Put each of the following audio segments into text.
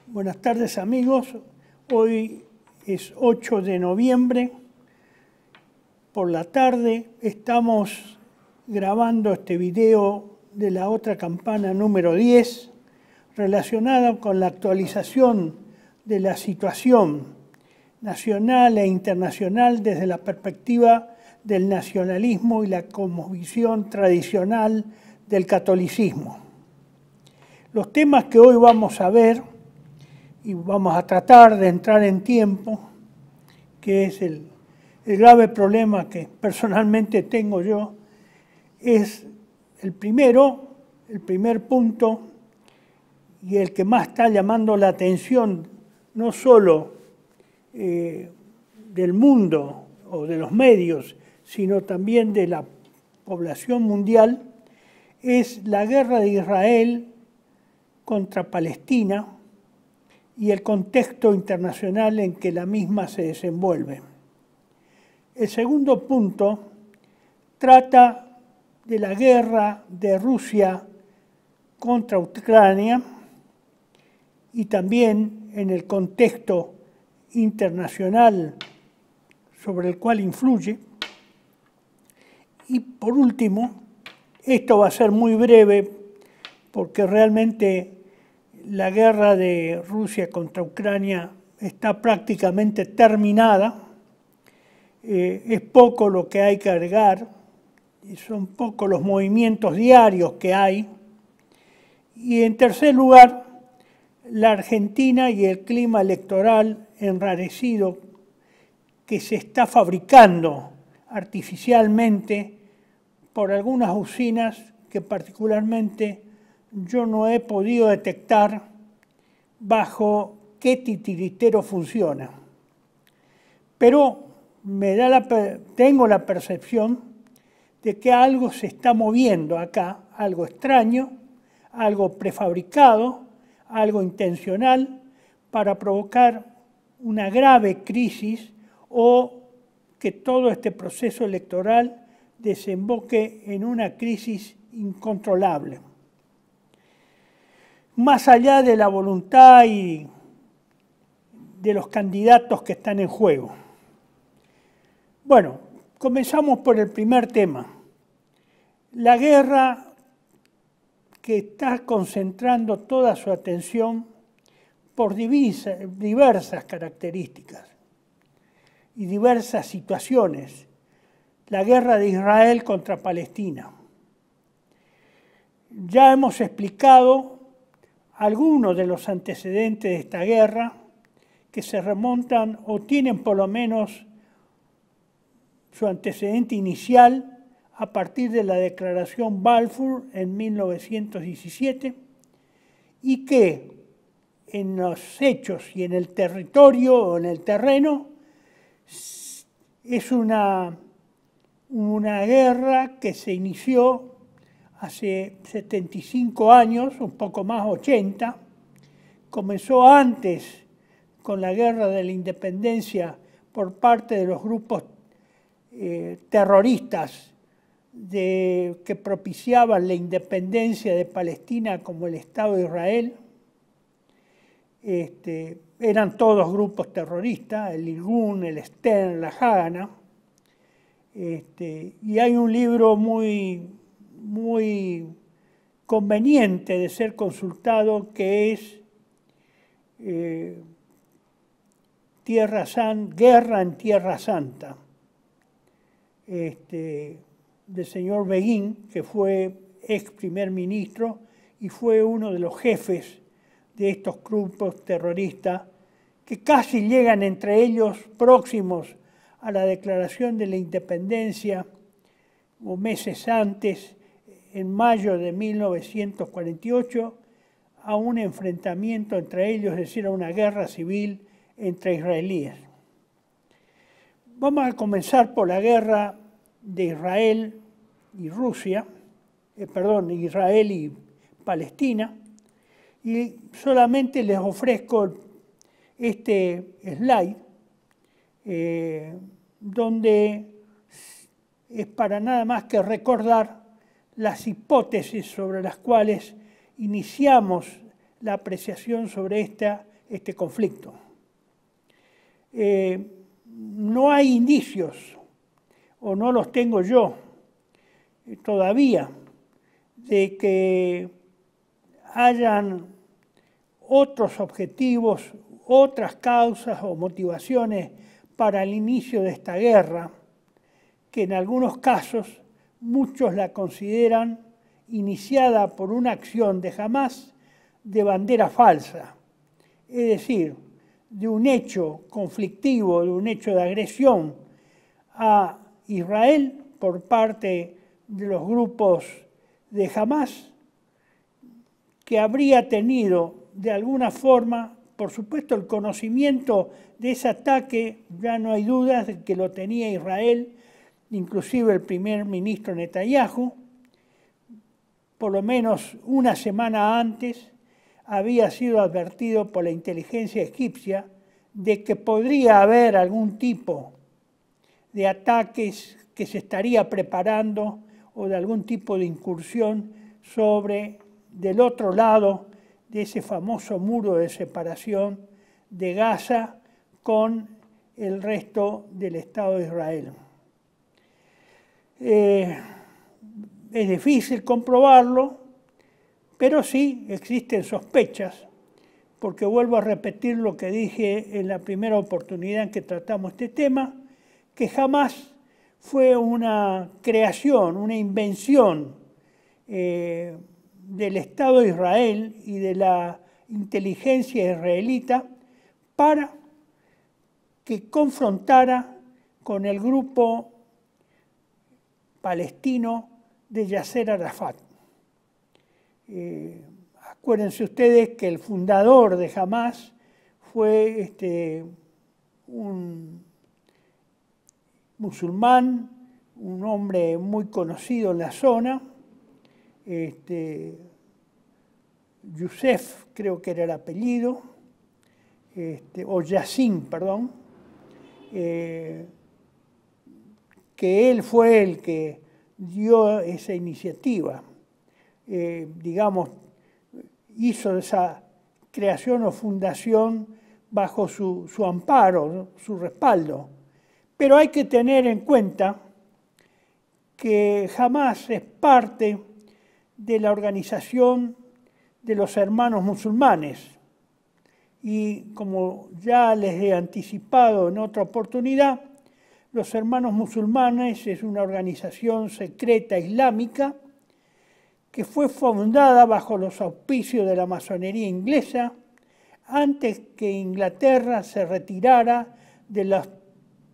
Buenas tardes amigos, hoy es 8 de noviembre, por la tarde estamos grabando este video de la otra campana número 10 relacionada con la actualización de la situación nacional e internacional desde la perspectiva del nacionalismo y la cosmovisión tradicional del catolicismo. Los temas que hoy vamos a ver y vamos a tratar de entrar en tiempo, que es el grave problema que personalmente tengo yo, es el primer punto y el que más está llamando la atención no solo del mundo o de los medios, sino también de la población mundial, es la guerra de Israel contra Palestina y el contexto internacional en que la misma se desenvuelve. El segundo punto trata de la guerra de Rusia contra Ucrania y también en el contexto internacional sobre el cual influye. Y por último, esto va a ser muy breve porque realmente la guerra de Rusia contra Ucrania está prácticamente terminada. Es poco lo que hay que agregar, son pocos los movimientos diarios que hay. Y en tercer lugar, la Argentina y el clima electoral enrarecido que se está fabricando artificialmente por algunas usinas que particularmente yo no he podido detectar bajo qué titiritero funciona. Pero tengo la percepción de que algo se está moviendo acá, algo extraño, algo prefabricado, algo intencional para provocar una grave crisis o que todo este proceso electoral desemboque en una crisis incontrolable. Más allá de la voluntad y de los candidatos que están en juego. Bueno, comenzamos por el primer tema. La guerra que está concentrando toda su atención por diversas características y diversas situaciones. La guerra de Israel contra Palestina. Ya hemos explicado algunos de los antecedentes de esta guerra que se remontan o tienen por lo menos su antecedente inicial a partir de la Declaración Balfour en 1917 y que en los hechos y en el territorio o en el terreno es una guerra que se inició hace 75 años, un poco más, 80, comenzó antes con la guerra de la independencia por parte de los grupos terroristas que propiciaban la independencia de Palestina como el Estado de Israel. Eran todos grupos terroristas, el Irgun, el Stern, la Haganah. Y hay un libro muy conveniente de ser consultado que es Guerra en Tierra Santa, del señor Begin, que fue ex primer ministro y fue uno de los jefes de estos grupos terroristas que casi llegan entre ellos próximos a la declaración de la independencia o meses antes, en mayo de 1948, a un enfrentamiento entre ellos, es decir, a una guerra civil entre israelíes. Vamos a comenzar por la guerra de Israel y Rusia, Israel y Palestina, y solamente les ofrezco este slide, donde es para nada más que recordar las hipótesis sobre las cuales iniciamos la apreciación sobre esta este conflicto. No hay indicios, o no los tengo yo todavía, de que hayan otros objetivos, otras causas o motivaciones para el inicio de esta guerra, que en algunos casos muchos la consideran iniciada por una acción de Hamás de bandera falsa, es decir, de un hecho conflictivo, de un hecho de agresión a Israel por parte de los grupos de Hamás, que habría tenido de alguna forma, por supuesto, el conocimiento de ese ataque, ya no hay dudas de que lo tenía Israel, inclusive el primer ministro Netanyahu, por lo menos una semana antes, había sido advertido por la inteligencia egipcia de que podría haber algún tipo de ataques que se estaría preparando o de algún tipo de incursión sobre del otro lado de ese famoso muro de separación de Gaza con el resto del Estado de Israel. Es difícil comprobarlo, pero sí existen sospechas, porque vuelvo a repetir lo que dije en la primera oportunidad en que tratamos este tema, que jamás fue una creación, una invención del Estado de Israel y de la inteligencia israelita para que confrontara con el grupo palestino de Yasser Arafat. Acuérdense ustedes que el fundador de Hamás fue un musulmán, un hombre muy conocido en la zona, Youssef, creo que era el apellido, o Yassin, perdón, que él fue el que dio esa iniciativa, digamos, hizo esa creación o fundación bajo su amparo, su respaldo. Pero hay que tener en cuenta que Hamás es parte de la organización de los hermanos musulmanes. Y como ya les he anticipado en otra oportunidad, los hermanos musulmanes es una organización secreta islámica que fue fundada bajo los auspicios de la masonería inglesa antes que Inglaterra se retirara de los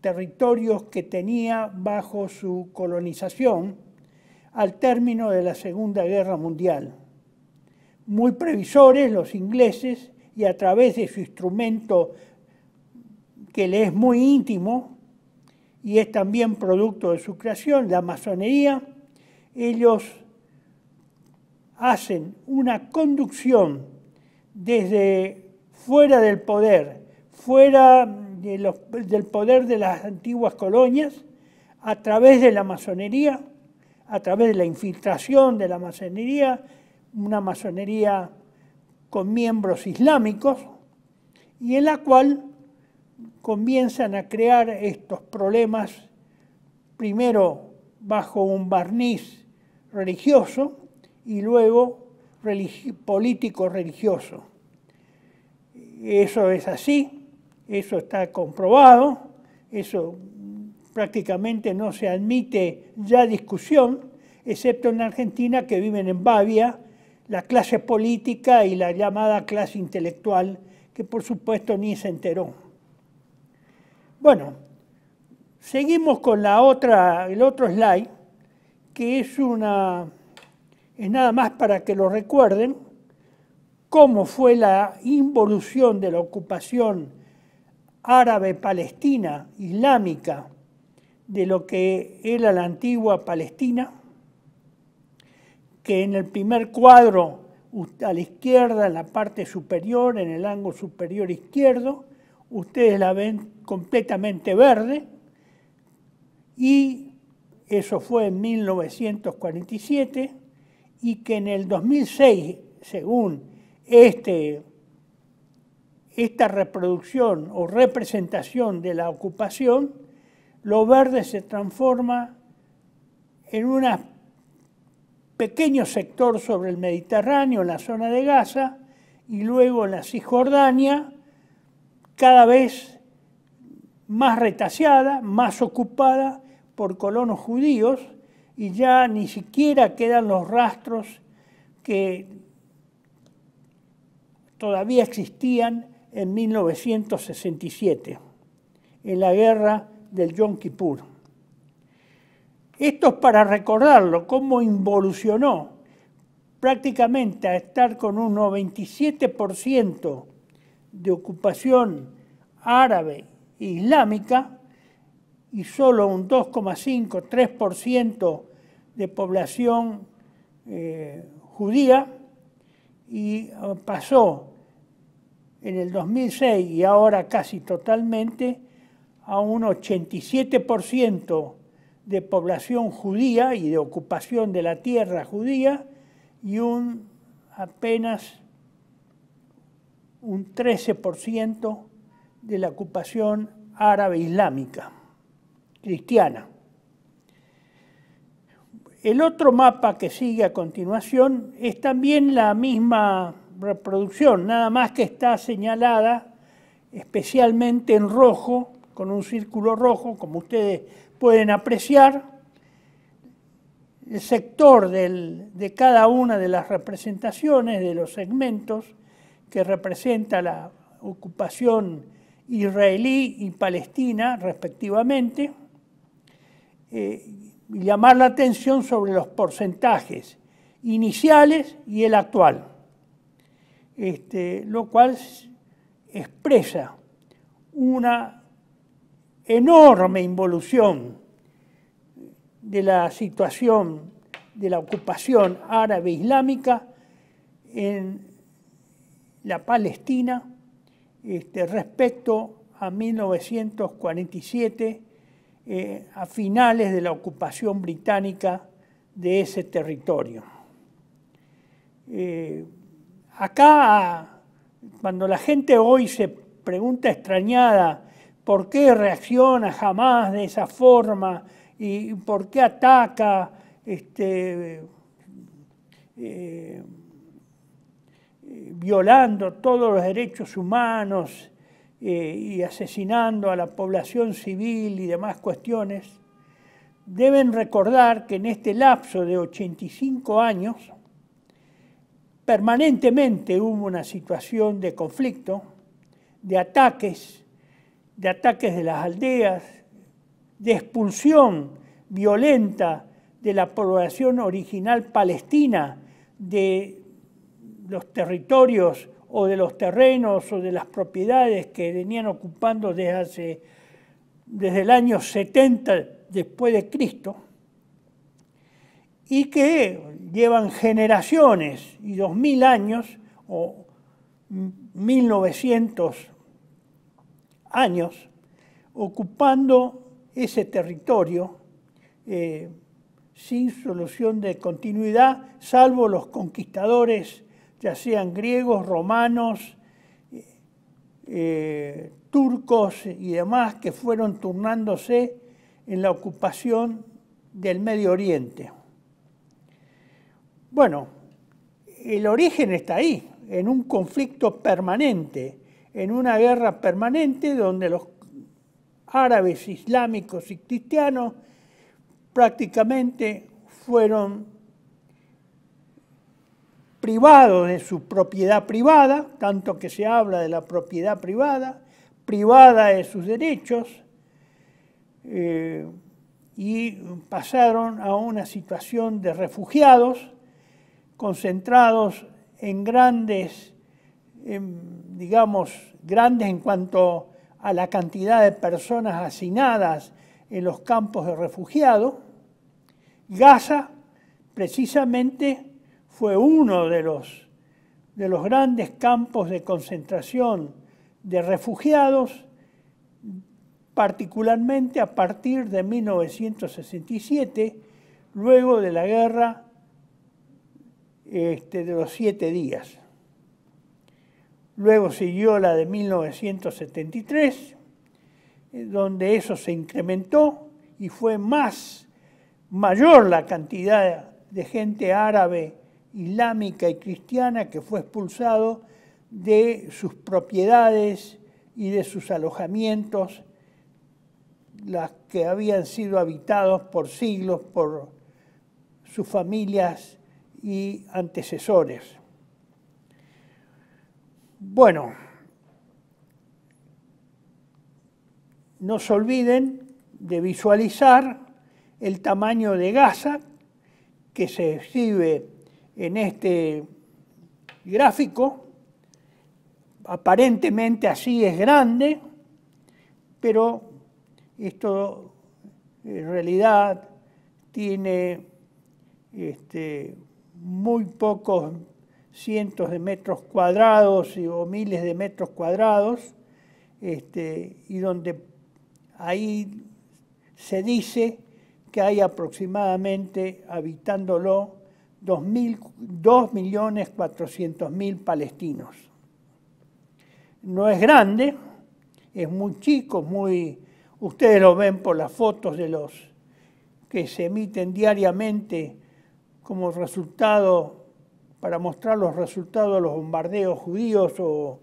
territorios que tenía bajo su colonización al término de la Segunda Guerra Mundial. Muy previsores los ingleses, y a través de su instrumento que le es muy íntimo y es también producto de su creación, la masonería, ellos hacen una conducción desde fuera del poder, fuera del poder de las antiguas colonias, a través de la masonería, a través de la infiltración de la masonería, una masonería con miembros islámicos, y en la cual comienzan a crear estos problemas, primero bajo un barniz religioso y luego político-religioso. Eso es así, eso está comprobado, eso prácticamente no se admite ya discusión, excepto en Argentina, que viven en Bavia la clase política y la llamada clase intelectual, que por supuesto ni se enteró. Bueno, seguimos con el otro slide, que es nada más para que lo recuerden, cómo fue la involución de la ocupación árabe-palestina, islámica, de lo que era la antigua Palestina, que en el primer cuadro, a la izquierda, en la parte superior, en el ángulo superior izquierdo, ustedes la ven completamente verde, y eso fue en 1947, y que en el 2006, según este esta reproducción o representación de la ocupación, lo verde se transforma en un pequeño sector sobre el Mediterráneo, en la zona de Gaza, y luego en la Cisjordania, cada vez más retaseada, más ocupada por colonos judíos, y ya ni siquiera quedan los rastros que todavía existían en 1967, en la guerra del Yom Kippur. Esto es para recordarlo, cómo involucionó prácticamente a estar con un 97% de ocupación árabe e islámica y solo un 2,5-3% de población judía, y pasó en el 2006 y ahora casi totalmente a un 87% de población judía y de ocupación de la tierra judía y apenas un 13% de la ocupación árabe islámica, cristiana. El otro mapa que sigue a continuación es también la misma reproducción, nada más que está señalada especialmente en rojo, con un círculo rojo, como ustedes pueden apreciar, el sector de cada una de las representaciones, de los segmentos que representa la ocupación israelí y palestina, respectivamente, y llamar la atención sobre los porcentajes iniciales y el actual, lo cual expresa una enorme involución de la situación de la ocupación árabe islámica en la Palestina respecto a 1947, a finales de la ocupación británica de ese territorio. Acá, cuando la gente hoy se pregunta extrañada por qué reacciona Hamás de esa forma y por qué ataca violando todos los derechos humanos y asesinando a la población civil y demás cuestiones, deben recordar que en este lapso de 85 años permanentemente hubo una situación de conflicto, de ataques de las aldeas, de expulsión violenta de la población original palestina de los territorios o de los terrenos o de las propiedades que venían ocupando desde el año 70 después de Cristo, y que llevan generaciones y 2000 años o 1900 años ocupando ese territorio sin solución de continuidad, salvo los conquistadores, ya sean griegos, romanos, turcos y demás, que fueron turnándose en la ocupación del Medio Oriente. Bueno, el origen está ahí, en un conflicto permanente, en una guerra permanente donde los árabes, islámicos y cristianos prácticamente fueron privados de su propiedad privada, tanto que se habla de la propiedad privada, privada de sus derechos, y pasaron a una situación de refugiados concentrados en grandes, grandes en cuanto a la cantidad de personas hacinadas en los campos de refugiados. Gaza, precisamente, fue uno de los grandes campos de concentración de refugiados, particularmente a partir de 1967, luego de la guerra de los 7 días. Luego siguió la de 1973, donde eso se incrementó y fue mayor la cantidad de gente árabe, islámica y cristiana que fue expulsado de sus propiedades y de sus alojamientos, las que habían sido habitados por siglos por sus familias y antecesores. Bueno, no se olviden de visualizar el tamaño de Gaza que se exhibe en este gráfico. Aparentemente así es grande, pero esto en realidad tiene muy pocos cientos de metros cuadrados o miles de metros cuadrados, y donde ahí se dice que hay aproximadamente habitándolo 2.400.000 palestinos. No es grande, es muy chico, ustedes lo ven por las fotos de los que se emiten diariamente como resultado, para mostrar los resultados de los bombardeos judíos o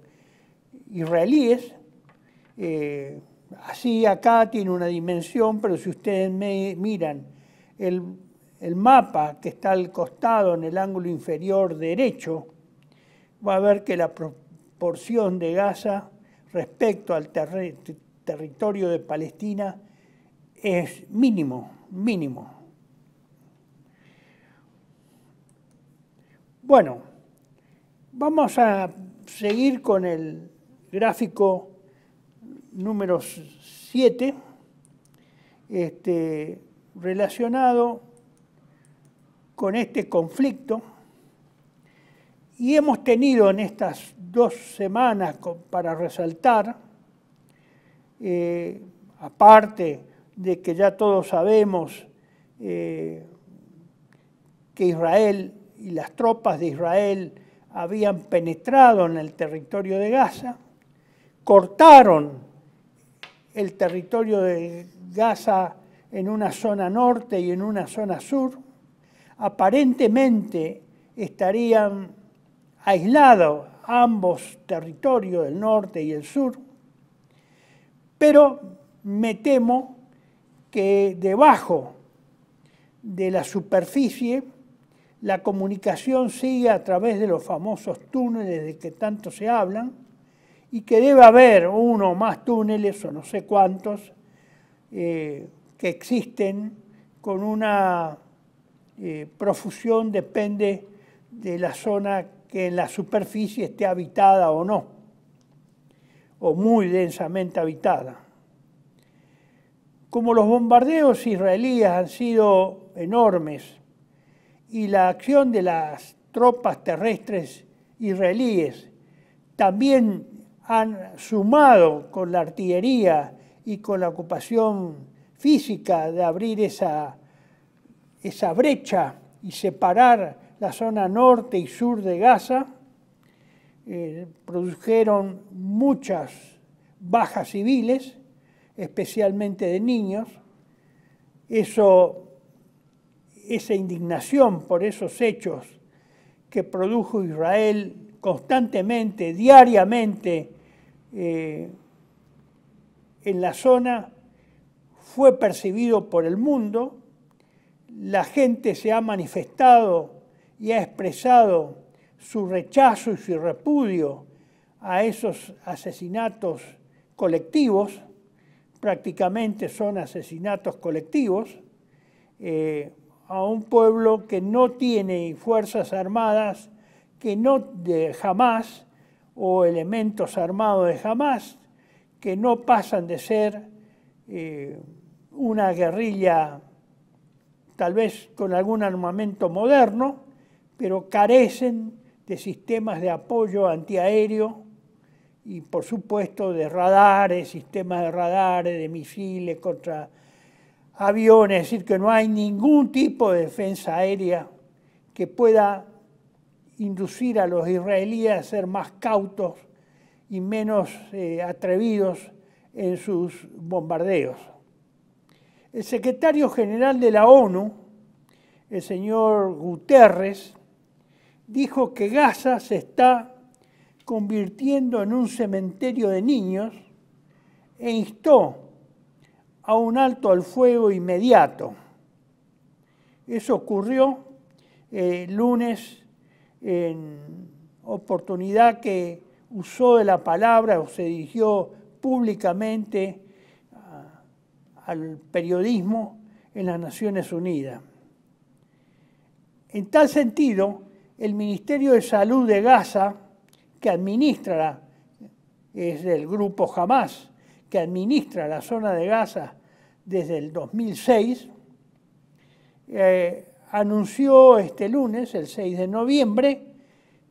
israelíes. Así acá tiene una dimensión, pero si ustedes miran el mapa que está al costado en el ángulo inferior derecho, va a ver que la proporción de Gaza respecto al territorio de Palestina es mínimo. Bueno, vamos a seguir con el gráfico número 7, relacionado con este conflicto. Y hemos tenido en estas 2 semanas, para resaltar, aparte de que ya todos sabemos que Israel y las tropas de Israel habían penetrado en el territorio de Gaza, cortaron el territorio de Gaza en una zona norte y en una zona sur. Aparentemente estarían aislados ambos territorios, el norte y el sur, pero me temo que debajo de la superficie la comunicación sigue a través de los famosos túneles de que tanto se hablan, y que debe haber uno o más túneles, o no sé cuántos, que existen con una profusión, depende de la zona que en la superficie esté habitada o no, o muy densamente habitada. Como los bombardeos israelíes han sido enormes y la acción de las tropas terrestres israelíes también han sumado con la artillería y con la ocupación física de abrir esa brecha y separar la zona norte y sur de Gaza, produjeron muchas bajas civiles, especialmente de niños. Esa indignación por esos hechos que produjo Israel constantemente, diariamente, en la zona, fue percibido por el mundo. La gente se ha manifestado y ha expresado su rechazo y su repudio a esos asesinatos colectivos. Prácticamente son asesinatos colectivos, a un pueblo que no tiene fuerzas armadas, que no de Hamás o elementos armados de Hamás, que no pasan de ser una guerrilla tal vez con algún armamento moderno, pero carecen de sistemas de apoyo antiaéreo y por supuesto de radares, sistemas de radares, de misiles contra aviones, es decir, que no hay ningún tipo de defensa aérea que pueda inducir a los israelíes a ser más cautos y menos atrevidos en sus bombardeos. El secretario general de la ONU, el señor Guterres, dijo que Gaza se está convirtiendo en un cementerio de niños e instó a un alto al fuego inmediato. Eso ocurrió el lunes en oportunidad que usó de la palabra o se dirigió públicamente al periodismo en las Naciones Unidas. En tal sentido, el Ministerio de Salud de Gaza, que administra, es del grupo Hamas, que administra la zona de Gaza desde el 2006, anunció este lunes, el 6 de noviembre,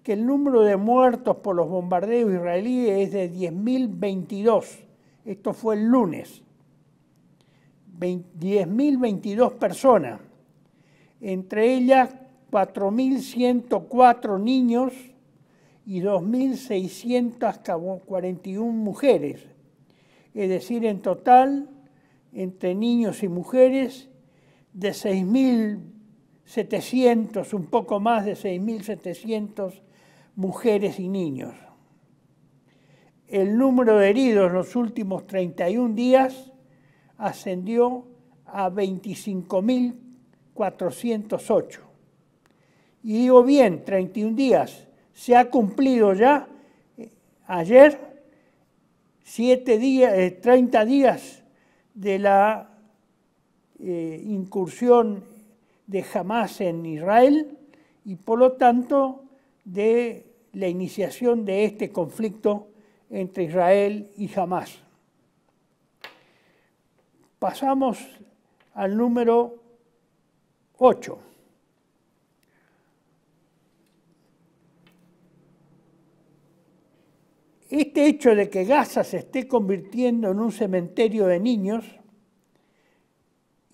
que el número de muertos por los bombardeos israelíes es de 10.022. Esto fue el lunes. 10.022 personas, entre ellas 4.104 niños y 2.641 mujeres. Es decir, en total, entre niños y mujeres, de 6.700, un poco más de 6.700 mujeres y niños. El número de heridos en los últimos 31 días ascendió a 25.408. Y digo bien, 31 días. Se ha cumplido ya ayer 30 días de la incursión de Hamas en Israel y por lo tanto de la iniciación de este conflicto entre Israel y Hamas. Pasamos al número 8. Este hecho de que Gaza se esté convirtiendo en un cementerio de niños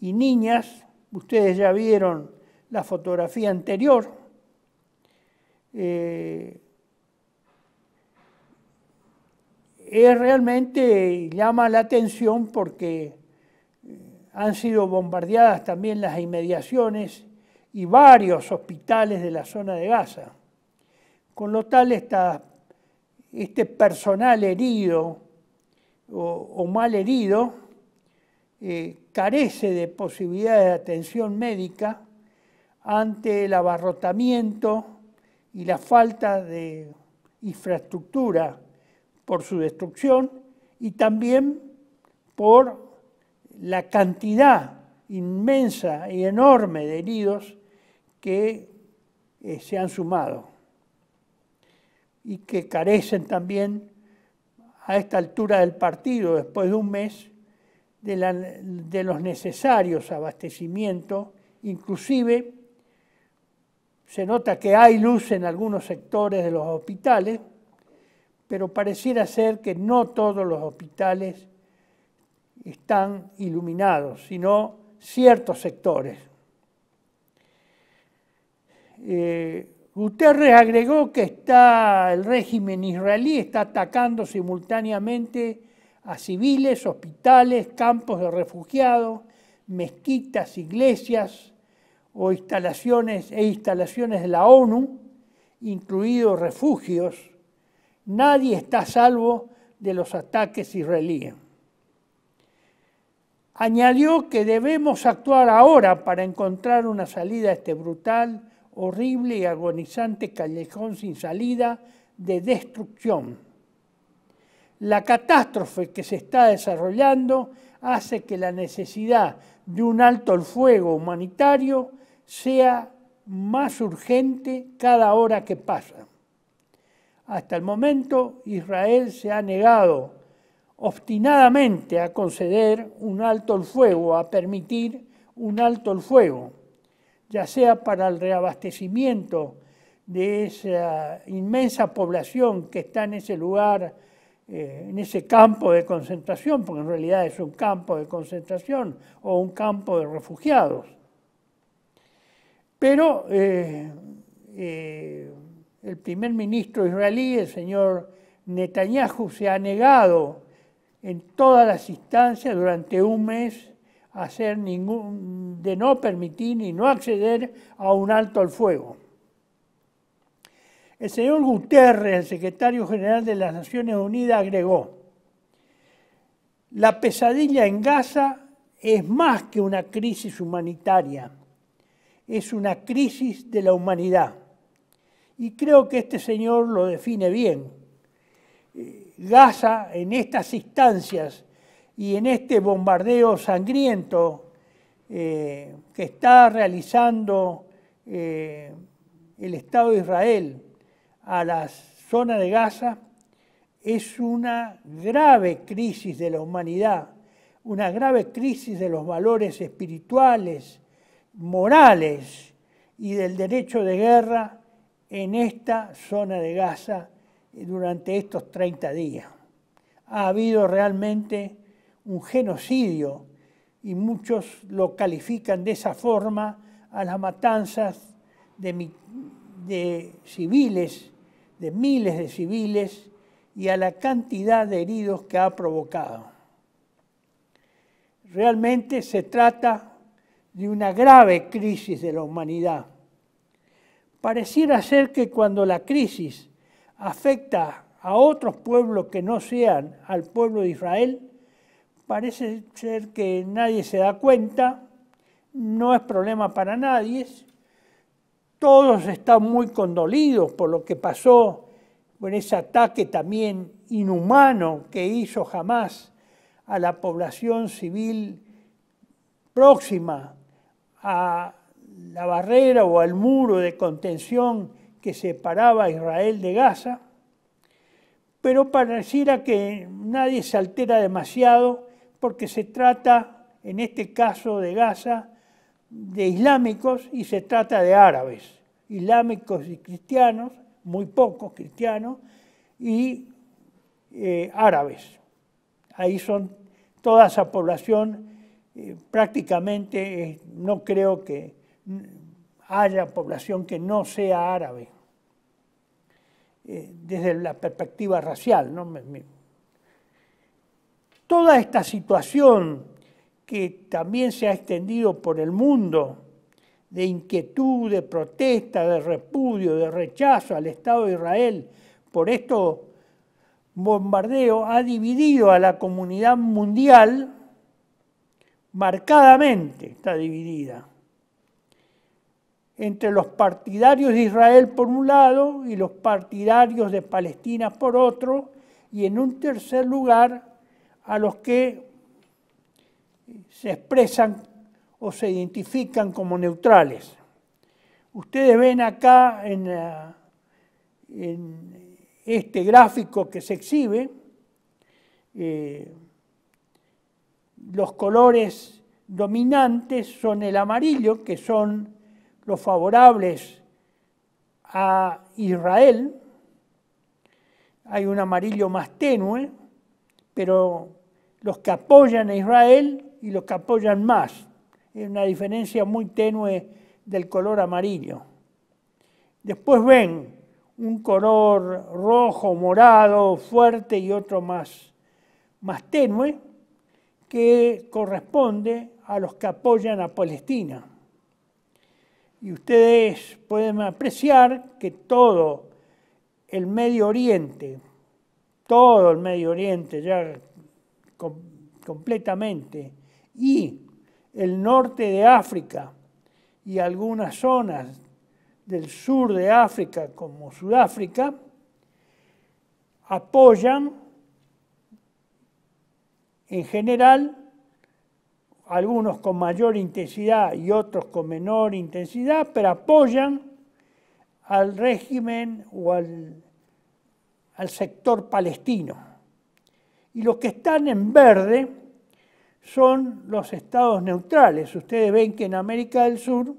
y niñas, ustedes ya vieron la fotografía anterior, realmente llama la atención porque han sido bombardeadas también las inmediaciones y varios hospitales de la zona de Gaza. Con lo tal, este personal herido o mal herido carece de posibilidades de atención médica ante el abarrotamiento y la falta de infraestructura por su destrucción y también por la cantidad inmensa y enorme de heridos que se han sumado y que carecen también a esta altura del partido, después de un mes, de los necesarios abastecimientos. Inclusive se nota que hay luz en algunos sectores de los hospitales, pero pareciera ser que no todos los hospitales están iluminados, sino ciertos sectores. Guterres agregó que el régimen israelí está atacando simultáneamente a civiles, hospitales, campos de refugiados, mezquitas, iglesias o instalaciones de la ONU, incluidos refugios. Nadie está a salvo de los ataques israelíes. Añadió que debemos actuar ahora para encontrar una salida a este brutal, horrible y agonizante callejón sin salida de destrucción. La catástrofe que se está desarrollando hace que la necesidad de un alto el fuego humanitario sea más urgente cada hora que pasa. Hasta el momento, Israel se ha negado obstinadamente a conceder un alto el fuego, a permitir un alto el fuego, ya sea para el reabastecimiento de esa inmensa población que está en ese lugar, en ese campo de concentración, porque en realidad es un campo de concentración o un campo de refugiados. Pero el primer ministro israelí, el señor Netanyahu se ha negado en todas las instancias durante un mes de no permitir ni no acceder a un alto al fuego. El señor Guterres, el secretario general de las Naciones Unidas, agregó: la pesadilla en Gaza es más que una crisis humanitaria, es una crisis de la humanidad. Y creo que este señor lo define bien. Gaza, en estas instancias y en este bombardeo sangriento que está realizando el Estado de Israel a la zona de Gaza, es una grave crisis de la humanidad, una grave crisis de los valores espirituales, morales y del derecho de guerra en esta zona de Gaza durante estos 30 días. Ha habido realmente un genocidio y muchos lo califican de esa forma a las matanzas de civiles, de miles de civiles, y a la cantidad de heridos que ha provocado. Realmente se trata de una grave crisis de la humanidad. Pareciera ser que cuando la crisis afecta a otros pueblos que no sean al pueblo de Israel, parece ser que nadie se da cuenta, no es problema para nadie, todos están muy condolidos por lo que pasó con ese ataque también inhumano que hizo Hamás a la población civil próxima a la barrera o al muro de contención que separaba a Israel de Gaza, pero pareciera que nadie se altera demasiado porque se trata, en este caso de Gaza, de islámicos y se trata de árabes, islámicos y cristianos, muy pocos cristianos, y árabes. Ahí son toda esa población, prácticamente no creo que haya población que no sea árabe, desde la perspectiva racial, ¿no? Toda esta situación que también se ha extendido por el mundo, de inquietud, de protesta, de repudio, de rechazo al Estado de Israel por estos bombardeos, ha dividido a la comunidad mundial, marcadamente está dividida, entre los partidarios de Israel por un lado y los partidarios de Palestina por otro, y en un tercer lugar a los que se expresan o se identifican como neutrales. Ustedes ven acá en este gráfico que se exhibe, los colores dominantes son el amarillo, que son los favorables a Israel. Hay un amarillo más tenue, pero los que apoyan a Israel y los que apoyan más. Es una diferencia muy tenue del color amarillo. Después ven un color rojo, morado, fuerte y otro más tenue, que corresponde a los que apoyan a Palestina. Y ustedes pueden apreciar que todo el Medio Oriente ya completamente, y el norte de África y algunas zonas del sur de África, como Sudáfrica, apoyan en general, algunos con mayor intensidad y otros con menor intensidad, pero apoyan al régimen o al sector palestino. Y los que están en verde son los estados neutrales. Ustedes ven que en América del Sur,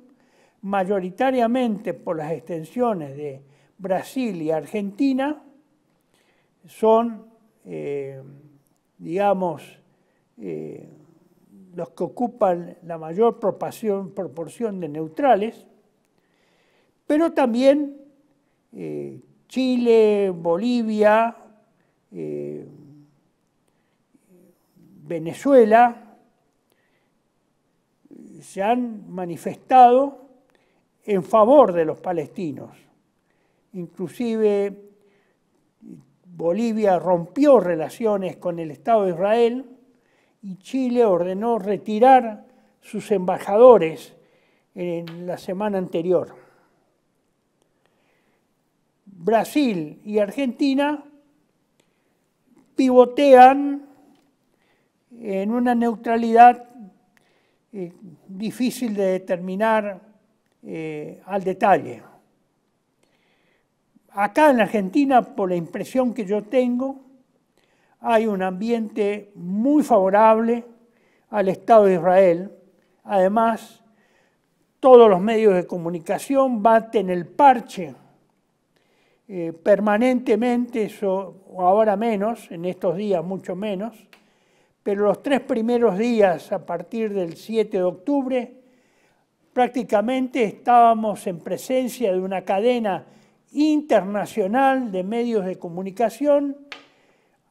mayoritariamente por las extensiones de Brasil y Argentina, son, los que ocupan la mayor proporción de neutrales, pero también Chile, Bolivia, Venezuela, se han manifestado en favor de los palestinos. Inclusive Bolivia rompió relaciones con el Estado de Israel y Chile ordenó retirar sus embajadores en la semana anterior. Brasil y Argentina pivotean en una neutralidad difícil de determinar al detalle. Acá en Argentina, por la impresión que yo tengo, hay un ambiente muy favorable al Estado de Israel. Además, todos los medios de comunicación baten el parche permanentemente, o ahora menos, en estos días mucho menos, pero los 3 primeros días, a partir del 7 de octubre, prácticamente estábamos en presencia de una cadena internacional de medios de comunicación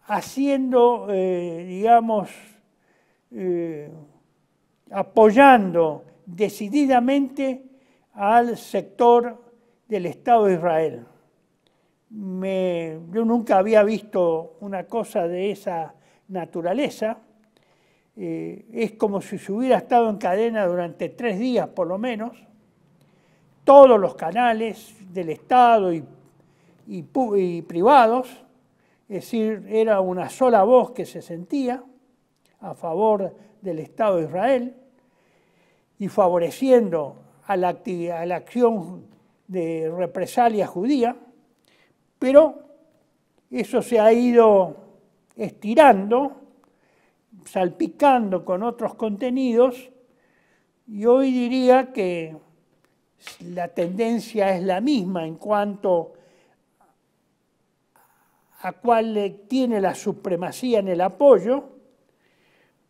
haciendo, digamos, apoyando decididamente al sector del Estado de Israel. Yo nunca había visto una cosa de esa naturaleza. Es como si se hubiera estado en cadena durante 3 días por lo menos. Todos los canales del Estado y privados, es decir, era una sola voz que se sentía a favor del Estado de Israel y favoreciendo a la acción de represalia judía, pero eso se ha ido estirando, salpicando con otros contenidos, y hoy diría que la tendencia es la misma en cuanto a cuál tiene la supremacía en el apoyo,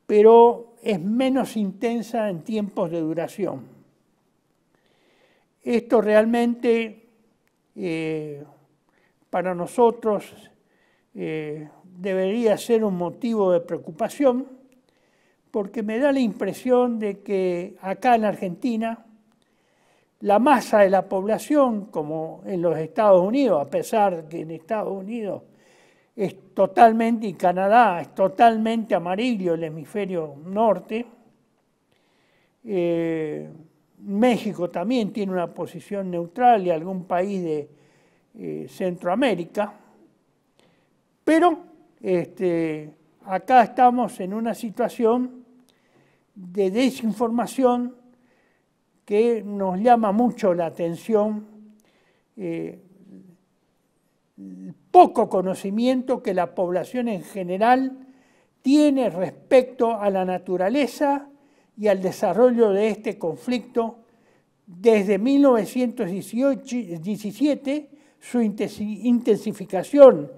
pero es menos intensa en tiempos de duración. Esto realmente para nosotros debería ser un motivo de preocupación, porque me da la impresión de que acá en Argentina la masa de la población, como en los Estados Unidos, a pesar que en Estados Unidos es totalmente, y Canadá es totalmente amarillo el hemisferio norte, México también tiene una posición neutral y algún país de Centroamérica, pero acá estamos en una situación de desinformación que nos llama mucho la atención, el poco conocimiento que la población en general tiene respecto a la naturaleza y al desarrollo de este conflicto desde 1917, su intensificación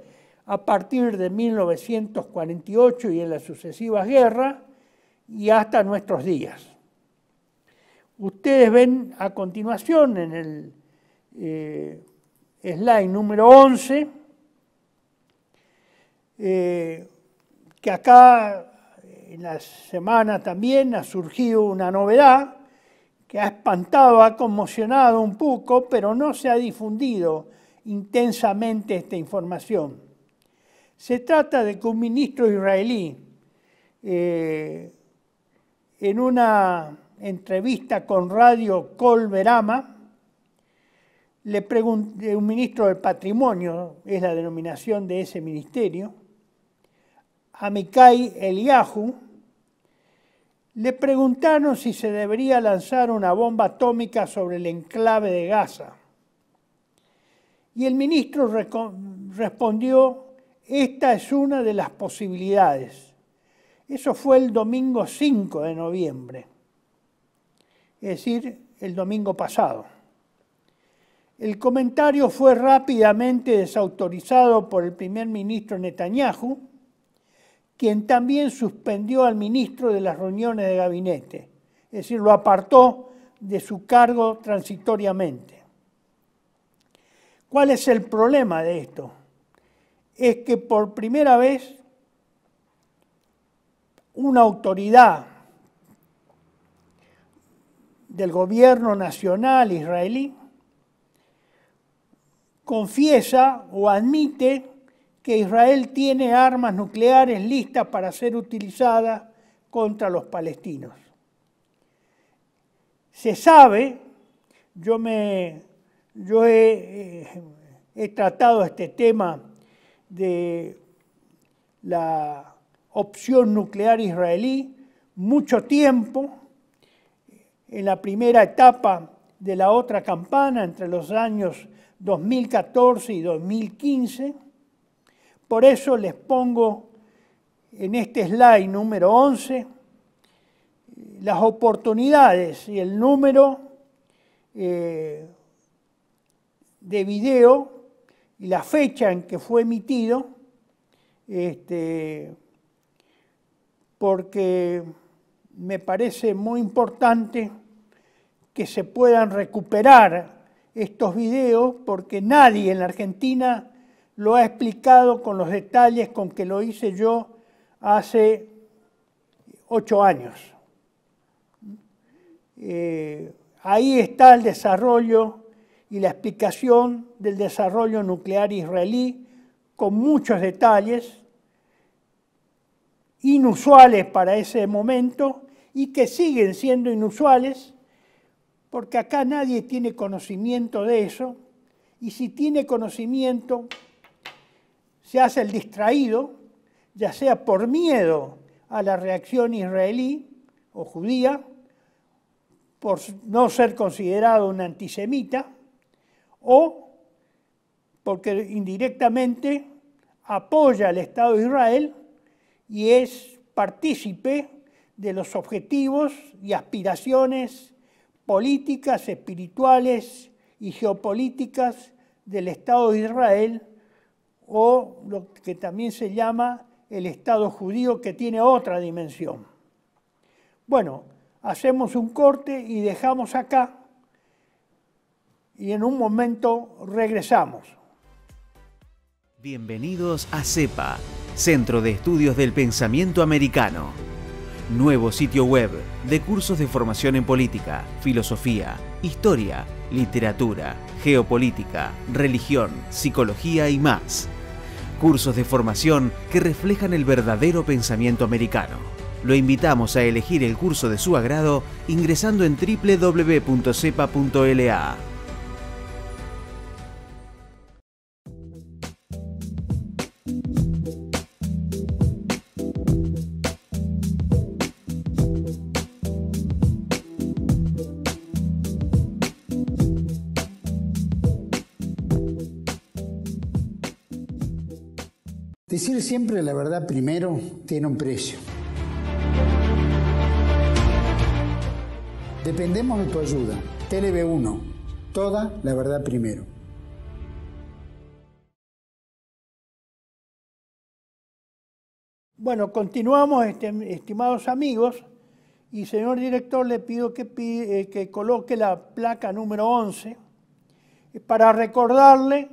a partir de 1948 y en las sucesivas guerras y hasta nuestros días. Ustedes ven a continuación en el slide número 11 que acá en la semana también ha surgido una novedad que ha espantado, ha conmocionado un poco, pero no se ha difundido intensamente esta información. Se trata de que un ministro israelí, en una entrevista con Radio Kol Berama, un ministro del Patrimonio, es la denominación de ese ministerio, Amichai Eliyahu, le preguntaron si se debería lanzar una bomba atómica sobre el enclave de Gaza. Y el ministro respondió: esta es una de las posibilidades. Eso fue el domingo 5 de noviembre, es decir, el domingo pasado. El comentario fue rápidamente desautorizado por el primer ministro Netanyahu, quien también suspendió al ministro de las reuniones de gabinete, es decir, lo apartó de su cargo transitoriamente. ¿Cuál es el problema de esto? es que por primera vez una autoridad del gobierno nacional israelí confiesa o admite que Israel tiene armas nucleares listas para ser utilizadas contra los palestinos. Se sabe, yo he tratado este tema de la opción nuclear israelí mucho tiempo, en la primera etapa de la otra campana, entre los años 2014 y 2015. Por eso les pongo en este slide número 11 las oportunidades y el número de video y la fecha en que fue emitido, porque me parece muy importante que se puedan recuperar estos videos, porque nadie en la Argentina lo ha explicado con los detalles con que lo hice yo hace 8 años. Ahí está el desarrollo y la explicación del desarrollo nuclear israelí, con muchos detalles inusuales para ese momento y que siguen siendo inusuales, porque acá nadie tiene conocimiento de eso, y si tiene conocimiento se hace el distraído, ya sea por miedo a la reacción israelí o judía, por no ser considerado un antisemita, o porque indirectamente apoya al Estado de Israel y es partícipe de los objetivos y aspiraciones políticas, espirituales y geopolíticas del Estado de Israel, o lo que también se llama el Estado judío, que tiene otra dimensión. Bueno, hacemos un corte y dejamos acá, y en un momento regresamos. Bienvenidos a CEPA, Centro de Estudios del Pensamiento Americano. Nuevo sitio web de cursos de formación en política, filosofía, historia, literatura, geopolítica, religión, psicología y más. Cursos de formación que reflejan el verdadero pensamiento americano. Lo invitamos a elegir el curso de su agrado ingresando en www.cepa.la. Decir siempre la verdad primero tiene un precio. Dependemos de tu ayuda. TLB1, toda la verdad primero. Bueno, continuamos, estimados amigos, y señor director, le pido que coloque la placa número 11 para recordarle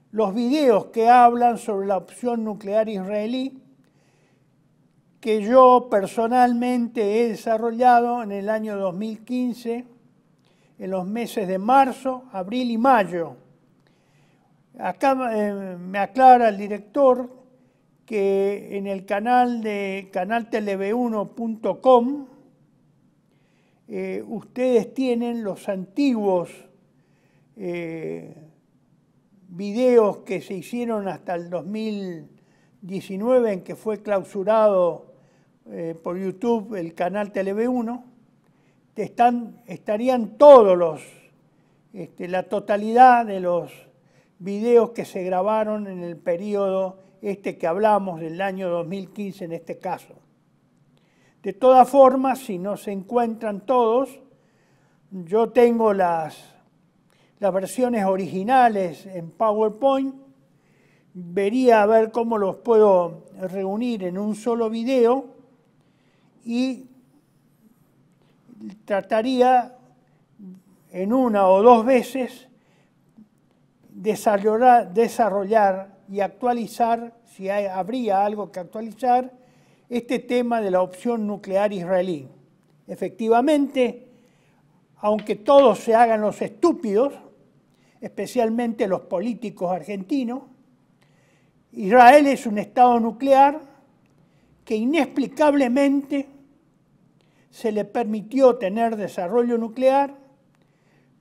los videos que hablan sobre la opción nuclear israelí, que yo personalmente he desarrollado en el año 2015, en los meses de marzo, abril y mayo. Acá me aclara el director que en el canal de canaltelev1.com ustedes tienen los antiguos videos que se hicieron hasta el 2019, en que fue clausurado por YouTube el canal Telev1. Estarían todos la totalidad de los videos que se grabaron en el periodo que hablamos, del año 2015 en este caso. De todas formas, si no se encuentran todos, yo tengo las versiones originales en PowerPoint, vería a ver cómo los puedo reunir en un solo video y trataría en una o dos veces desarrollar y actualizar, si habría algo que actualizar, este tema de la opción nuclear israelí. Efectivamente, aunque todos se hagan los estúpidos, especialmente los políticos argentinos, Israel es un Estado nuclear que inexplicablemente se le permitió tener desarrollo nuclear,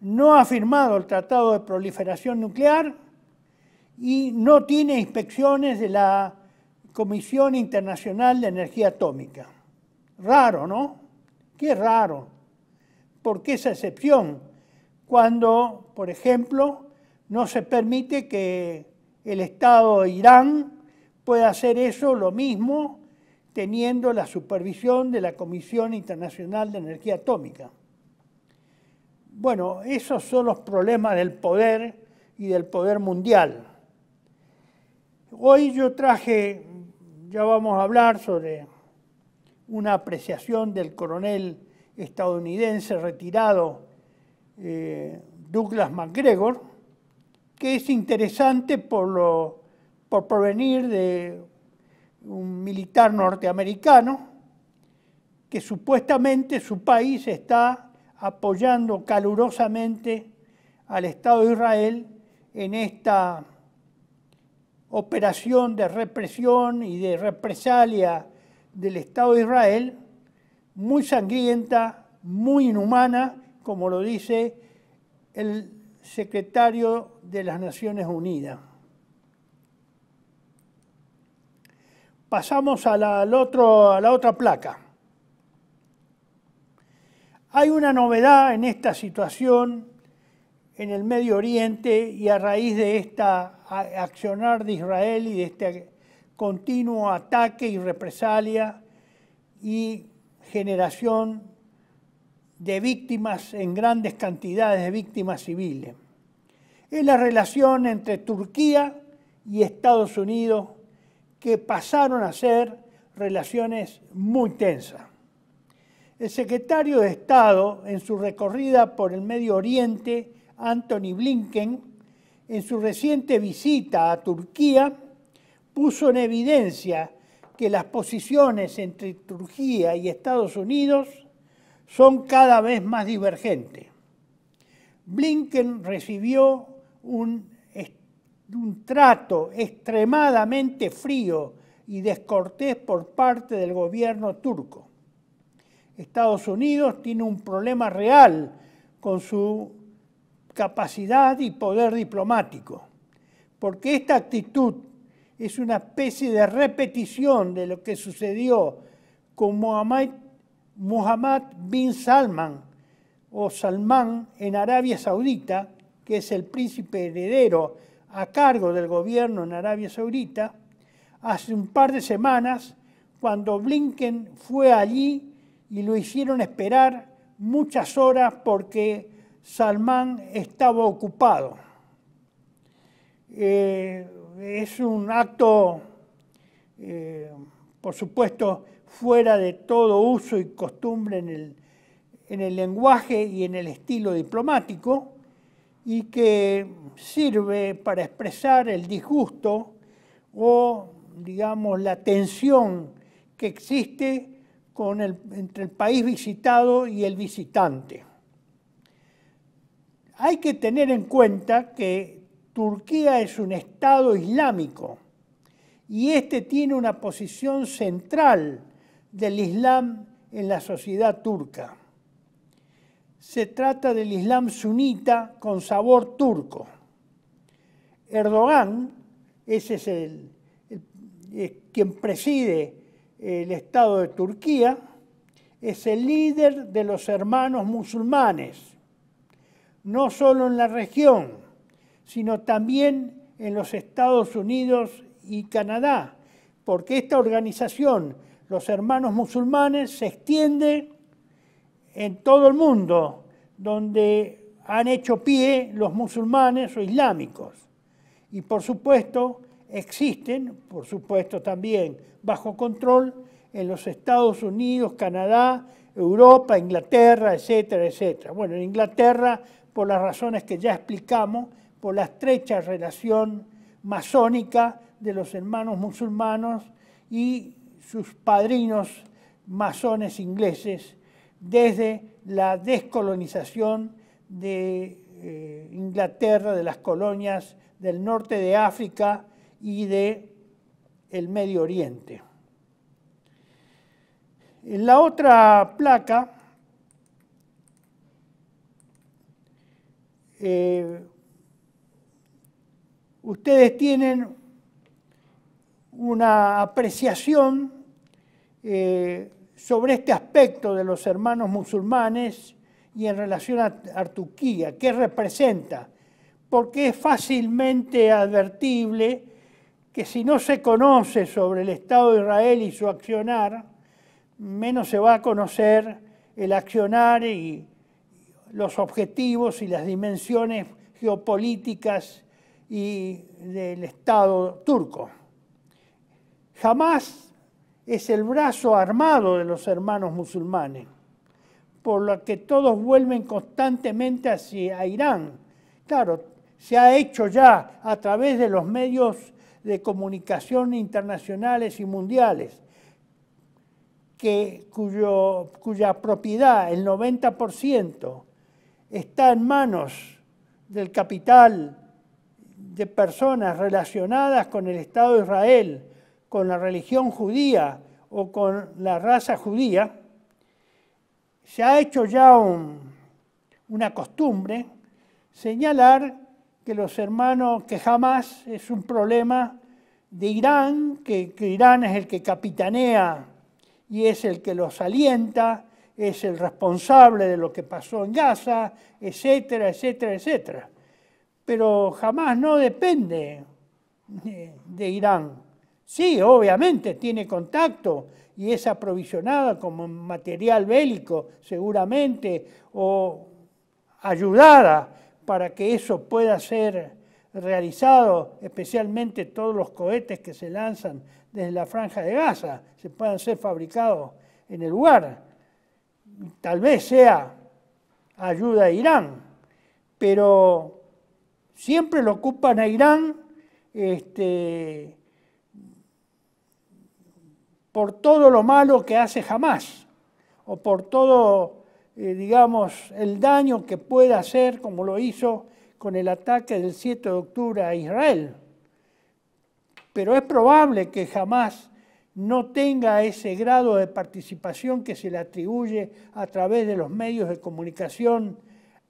no ha firmado el Tratado de Proliferación Nuclear y no tiene inspecciones de la Comisión Internacional de Energía Atómica. Raro, ¿no? Qué raro. ¿Por qué esa excepción? Cuando, por ejemplo, no se permite que el Estado de Irán pueda hacer eso, lo mismo, teniendo la supervisión de la Comisión Internacional de Energía Atómica. Bueno, esos son los problemas del poder y del poder mundial. Hoy yo traje, ya vamos a hablar sobre una apreciación del coronel estadounidense retirado Douglas MacGregor, que es interesante por provenir de un militar norteamericano que supuestamente su país está apoyando calurosamente al Estado de Israel en esta operación de represión y de represalia del Estado de Israel, muy sangrienta, muy inhumana, como lo dice el secretario de las Naciones Unidas. Pasamos a la otra placa. Hay una novedad en esta situación en el Medio Oriente y a raíz de esta accionar de Israel y de este continuo ataque y represalia y generación de víctimas en grandes cantidades de víctimas civiles. Es la relación entre Turquía y Estados Unidos que pasaron a ser relaciones muy tensas. El secretario de Estado, en su recorrida por el Medio Oriente, Antony Blinken, en su reciente visita a Turquía, puso en evidencia que las posiciones entre Turquía y Estados Unidos son cada vez más divergentes. Blinken recibió un trato extremadamente frío y descortés por parte del gobierno turco. Estados Unidos tiene un problema real con su capacidad y poder diplomático, porque esta actitud es una especie de repetición de lo que sucedió con Mohammed bin Salman o Salmán en Arabia Saudita, que es el príncipe heredero a cargo del gobierno en Arabia Saudita, hace un par de semanas, cuando Blinken fue allí y lo hicieron esperar muchas horas porque Salmán estaba ocupado. Es un acto, por supuesto, fuera de todo uso y costumbre en el lenguaje y en el estilo diplomático, y que sirve para expresar el disgusto o, digamos, la tensión que existe entre el país visitado y el visitante. Hay que tener en cuenta que Turquía es un Estado islámico y este tiene una posición central del Islam en la sociedad turca. Se trata del Islam sunita con sabor turco. Erdogan, ese es quien preside el Estado de Turquía, es el líder de los hermanos musulmanes, no solo en la región, sino también en los Estados Unidos y Canadá, porque esta organización, los hermanos musulmanes, se extiende en todo el mundo donde han hecho pie los musulmanes o islámicos. Y por supuesto existen, por supuesto también bajo control, en los Estados Unidos, Canadá, Europa, Inglaterra, etcétera, etcétera. Bueno, en Inglaterra, por las razones que ya explicamos, por la estrecha relación masónica de los hermanos musulmanes y sus padrinos masones ingleses desde la descolonización de Inglaterra, de las colonias del norte de África y del Medio Oriente. En la otra placa ustedes tienen una apreciación sobre este aspecto de los hermanos musulmanes y en relación a Turquía, qué representa, porque es fácilmente advertible que si no se conoce sobre el Estado de Israel y su accionar, menos se va a conocer el accionar y los objetivos y las dimensiones geopolíticas y del Estado turco. Hamás es el brazo armado de los hermanos musulmanes, por lo que todos vuelven constantemente hacia Irán. Claro, se ha hecho ya a través de los medios de comunicación internacionales y mundiales, cuya propiedad, el 90%, está en manos del capital de personas relacionadas con el Estado de Israel, con la religión judía o con la raza judía, se ha hecho ya una costumbre señalar que los hermanos, que Hamás es un problema de Irán, que Irán es el que capitanea y es el que los alienta, es el responsable de lo que pasó en Gaza, etcétera, etcétera, etcétera. Pero Hamás no depende de Irán. Sí, obviamente tiene contacto y es aprovisionada como material bélico, seguramente, o ayudada para que eso pueda ser realizado, especialmente todos los cohetes que se lanzan desde la Franja de Gaza, se puedan ser fabricados en el lugar. Tal vez sea ayuda a Irán, pero siempre lo ocupan a Irán por todo lo malo que hace Hamás, o por todo, digamos, el daño que pueda hacer, como lo hizo con el ataque del 7 de octubre a Israel. Pero es probable que Hamás no tenga ese grado de participación que se le atribuye a través de los medios de comunicación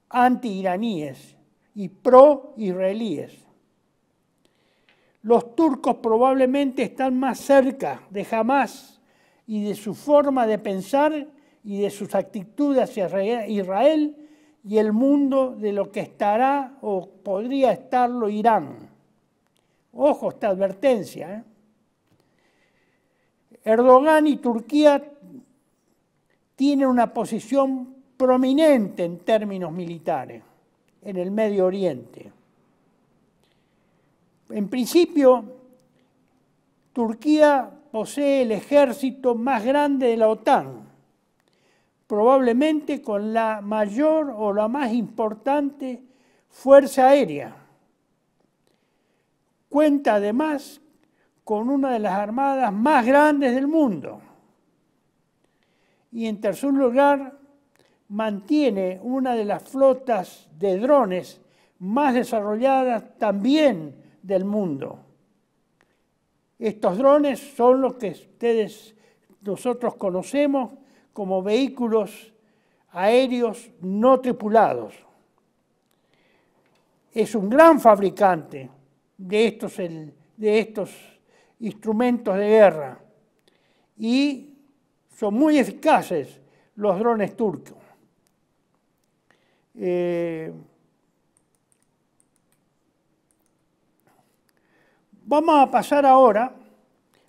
anti-iraníes y pro-israelíes. Los turcos probablemente están más cerca de Hamás y de su forma de pensar y de sus actitudes hacia Israel y el mundo de lo que estará o podría estarlo Irán. Ojo esta advertencia. Erdogan y Turquía tienen una posición prominente en términos militares en el Medio Oriente. En principio, Turquía posee el ejército más grande de la OTAN, probablemente con la mayor o la más importante fuerza aérea. Cuenta además con una de las armadas más grandes del mundo. Y en tercer lugar, mantiene una de las flotas de drones más desarrolladas también del mundo. Estos drones son los que nosotros conocemos como vehículos aéreos no tripulados. Es un gran fabricante de estos instrumentos de guerra y son muy eficaces los drones turcos. Vamos a pasar ahora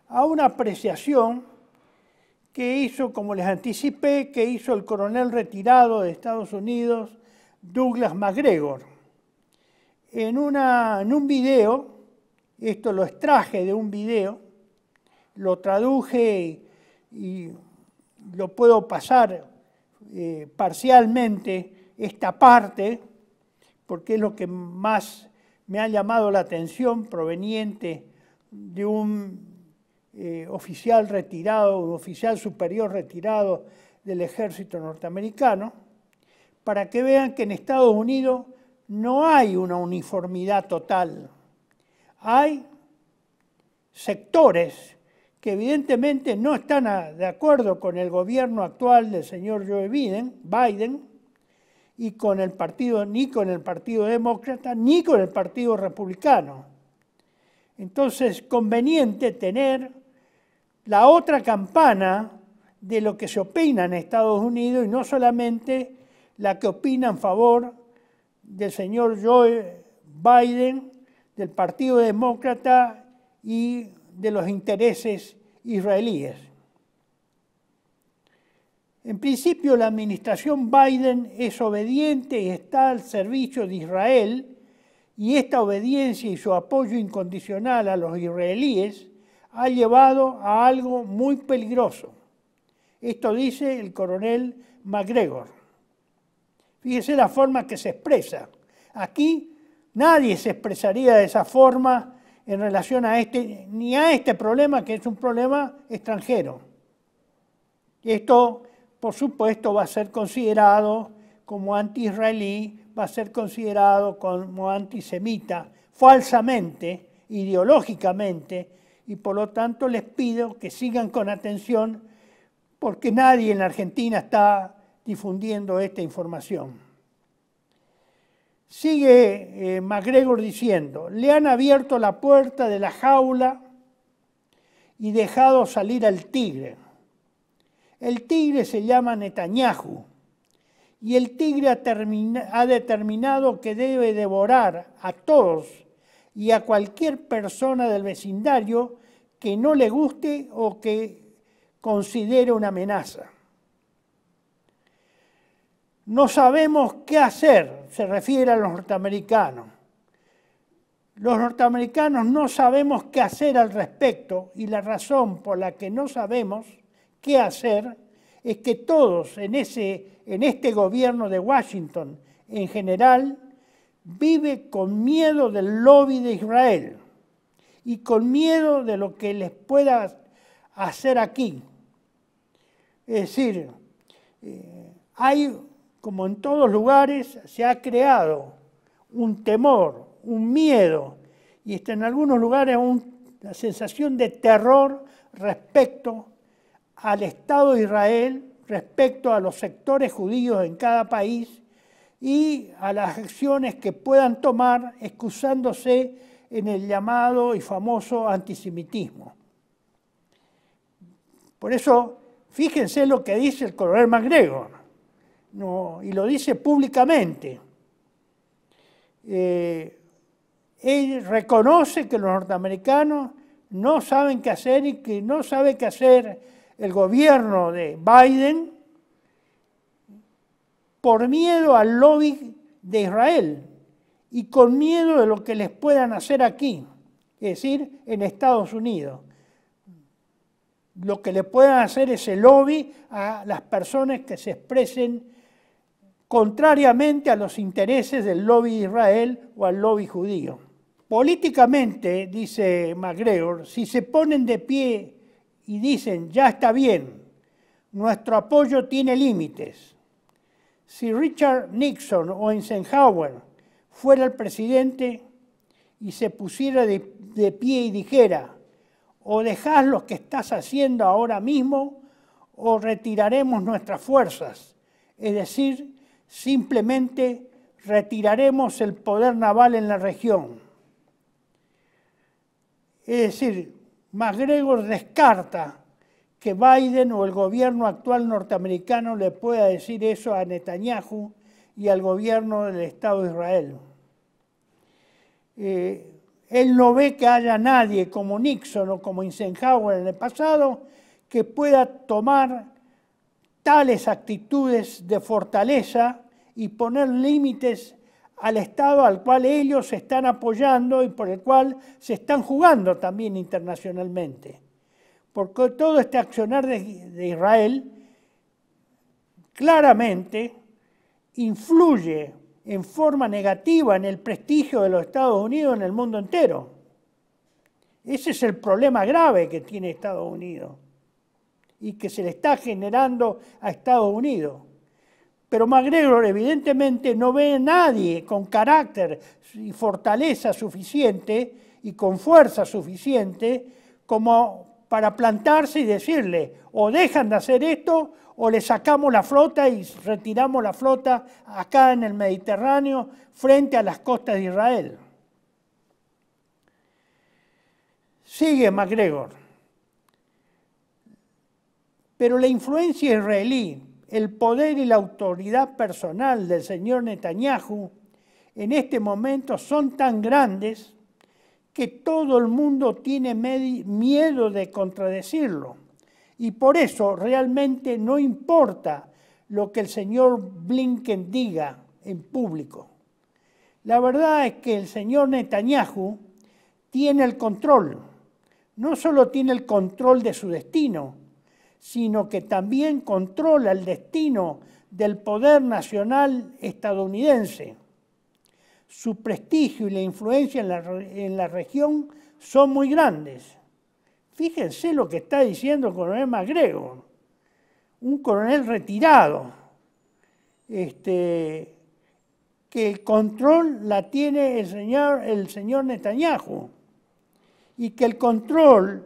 a una apreciación que hizo, como les anticipé, que hizo el coronel retirado de Estados Unidos, Douglas MacGregor. En un video, esto lo extraje de un video, lo traduje y lo puedo pasar parcialmente esta parte, porque es lo que más me ha llamado la atención proveniente de un oficial retirado, un oficial superior retirado del ejército norteamericano, para que vean que en Estados Unidos no hay una uniformidad total. Hay sectores que evidentemente no están de acuerdo con el gobierno actual del señor Joe Biden, y con el partido, ni con el Partido Demócrata, ni con el Partido Republicano. Entonces, conveniente tener la otra campana de lo que se opina en Estados Unidos y no solamente la que opina en favor del señor Joe Biden, del Partido Demócrata y de los intereses israelíes. En principio, la administración Biden es obediente y está al servicio de Israel, y esta obediencia y su apoyo incondicional a los israelíes ha llevado a algo muy peligroso. Esto dice el coronel McGregor. Fíjese la forma que se expresa. Aquí nadie se expresaría de esa forma en relación a ni a este problema, que es un problema extranjero. Esto, por supuesto, va a ser considerado como anti-israelí, va a ser considerado como antisemita, falsamente, ideológicamente, y por lo tanto les pido que sigan con atención, porque nadie en la Argentina está difundiendo esta información. Sigue McGregor diciendo, le han abierto la puerta de la jaula y dejado salir al tigre. El tigre se llama Netanyahu y el tigre ha determinado que debe devorar a todos y a cualquier persona del vecindario que no le guste o que considere una amenaza. No sabemos qué hacer, se refiere a los norteamericanos. Los norteamericanos no sabemos qué hacer al respecto, y la razón por la que no sabemos qué hacer es que todos en este gobierno de Washington en general vive con miedo del lobby de Israel y con miedo de lo que les pueda hacer aquí. Es decir, como en todos lugares, se ha creado un temor, un miedo, y está en algunos lugares una sensación de terror respecto al Estado de Israel, respecto a los sectores judíos en cada país y a las acciones que puedan tomar excusándose en el llamado y famoso antisemitismo. Por eso, fíjense lo que dice el coronel McGregor. No, y lo dice públicamente. Él reconoce que los norteamericanos no saben qué hacer y que no sabe qué hacer el gobierno de Biden por miedo al lobby de Israel y con miedo de lo que les puedan hacer aquí, es decir, en Estados Unidos. Lo que le puedan hacer ese lobby a las personas que se expresen contrariamente a los intereses del lobby de Israel o al lobby judío. Políticamente, dice McGregor, si se ponen de pie y dicen, ya está bien, nuestro apoyo tiene límites. Si Richard Nixon o Eisenhower fuera el presidente y se pusiera de pie y dijera, o dejás lo que estás haciendo ahora mismo o retiraremos nuestras fuerzas, es decir, simplemente retiraremos el poder naval en la región. Es decir, McGregor descarta que Biden o el gobierno actual norteamericano le pueda decir eso a Netanyahu y al gobierno del Estado de Israel. Él no ve que haya nadie como Nixon o como Eisenhower en el pasado que pueda tomar tales actitudes de fortaleza y poner límites al Estado al cual ellos se están apoyando y por el cual se están jugando también internacionalmente. Porque todo este accionar de Israel claramente influye en forma negativa en el prestigio de los Estados Unidos en el mundo entero. Ese es el problema grave que tiene Estados Unidos y que se le está generando a Estados Unidos. Pero MacGregor evidentemente no ve a nadie con carácter y fortaleza suficiente y con fuerza suficiente como para plantarse y decirle o dejan de hacer esto o le sacamos la flota y retiramos la flota acá en el Mediterráneo frente a las costas de Israel. Sigue MacGregor. Pero la influencia israelí, el poder y la autoridad personal del señor Netanyahu en este momento son tan grandes que todo el mundo tiene miedo de contradecirlo. Y por eso realmente no importa lo que el señor Blinken diga en público. La verdad es que el señor Netanyahu tiene el control. No solo tiene el control de su destino, sino que también controla el destino del poder nacional estadounidense. Su prestigio y la influencia en la región son muy grandes. Fíjense lo que está diciendo el coronel MacGregor, un coronel retirado, que el control la tiene el señor Netanyahu y que el control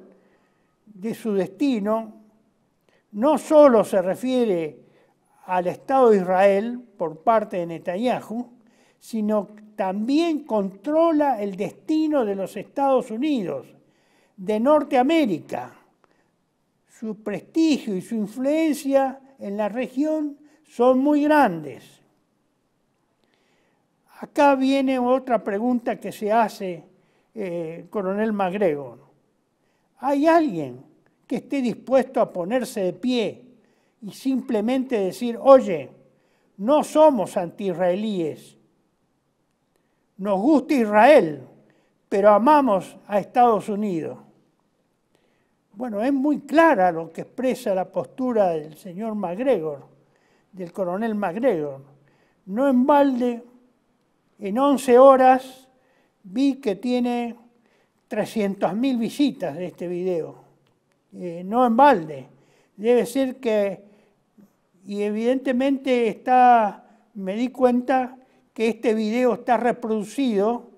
de su destino no solo se refiere al Estado de Israel por parte de Netanyahu, sino también controla el destino de los Estados Unidos, de Norteamérica. Su prestigio y su influencia en la región son muy grandes. Acá viene otra pregunta que se hace coronel MacGregor. ¿Hay alguien que esté dispuesto a ponerse de pie y simplemente decir, oye, no somos anti-israelíes, nos gusta Israel, pero amamos a Estados Unidos? Bueno, es muy clara lo que expresa la postura del señor MacGregor, del coronel MacGregor. No en balde, en 11 horas vi que tiene 300.000 visitas de este video. No en balde. Debe ser que, y evidentemente me di cuenta que este video está reproducido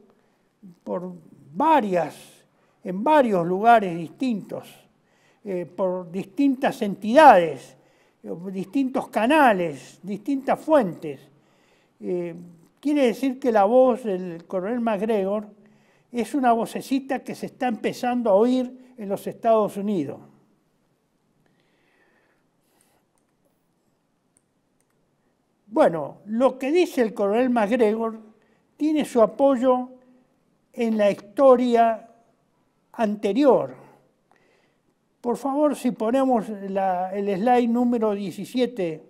en varios lugares distintos, por distintas entidades, distintos canales, distintas fuentes. Quiere decir que la voz del coronel MacGregor es una vocecita que se está empezando a oír en los Estados Unidos. Bueno, lo que dice el coronel MacGregor tiene su apoyo en la historia anterior. Por favor, si ponemos el slide número 17.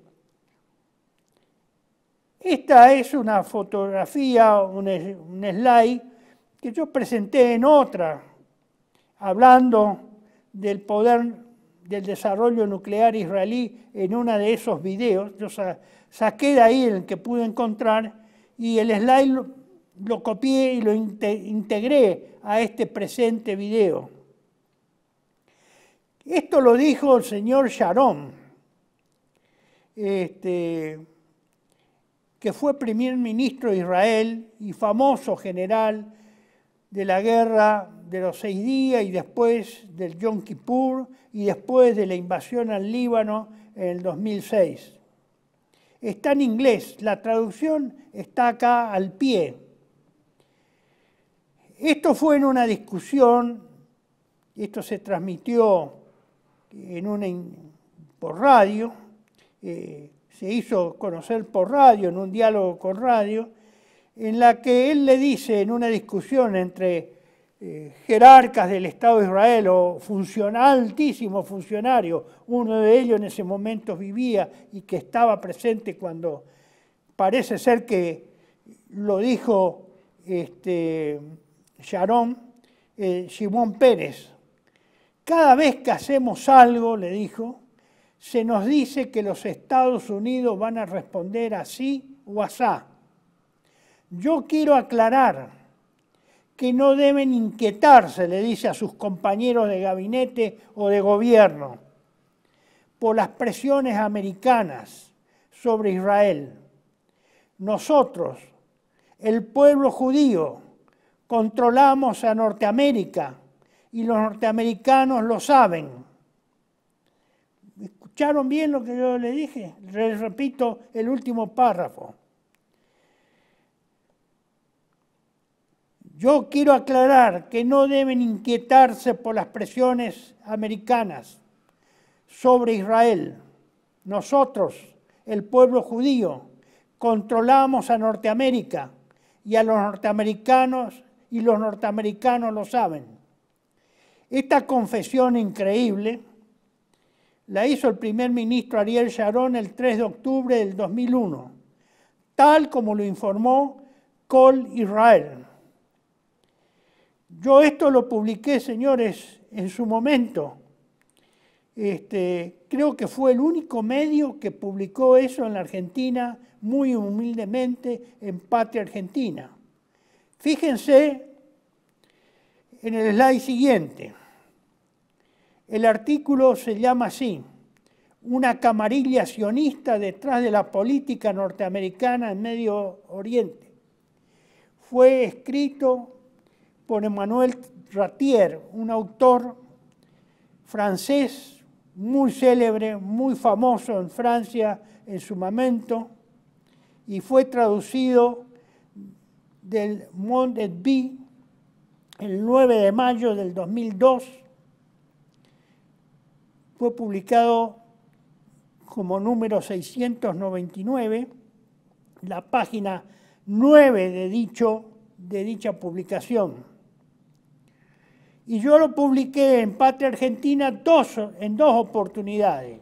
Esta es una fotografía, un slide que yo presenté en otra, hablando del poder del desarrollo nuclear israelí en uno de esos videos. Yo saqué de ahí el que pude encontrar y el slide lo copié y lo integré a este presente video. Esto lo dijo el señor Sharon, que fue primer ministro de Israel y famoso general de la guerra de los 6 días y después del Yom Kippur y después de la invasión al Líbano en el 2006. Está en inglés, la traducción está acá al pie. Esto fue en una discusión, esto se transmitió por radio, se hizo conocer por radio, en un diálogo con radio, en la que él le dice en una discusión entre jerarcas del Estado de Israel o altísimos funcionarios, uno de ellos en ese momento vivía y que estaba presente cuando parece ser que lo dijo Sharon, Shimon Peres. Cada vez que hacemos algo, le dijo, se nos dice que los Estados Unidos van a responder así o asá. Yo quiero aclarar que no deben inquietarse, le dice a sus compañeros de gabinete o de gobierno, por las presiones americanas sobre Israel. Nosotros, el pueblo judío, controlamos a Norteamérica y los norteamericanos lo saben. ¿Escucharon bien lo que yo le dije? Les repito el último párrafo. Yo quiero aclarar que no deben inquietarse por las presiones americanas sobre Israel. Nosotros, el pueblo judío, controlamos a Norteamérica y a los norteamericanos, y los norteamericanos lo saben. Esta confesión increíble la hizo el primer ministro Ariel Sharon el 3 de octubre del 2001, tal como lo informó Kol Israel. Yo esto lo publiqué, señores, en su momento. Creo que fue el único medio que publicó eso en la Argentina, muy humildemente, en Patria Argentina. Fíjense en el slide siguiente. El artículo se llama así: una camarilla sionista detrás de la política norteamericana en Medio Oriente. Fue escrito por Emmanuel Ratier, un autor francés muy célebre, muy famoso en Francia en su momento, y fue traducido del Monde et Vie el 9 de mayo del 2002. Fue publicado como número 699, la página 9 de dicha publicación. Y yo lo publiqué en Patria Argentina en dos oportunidades.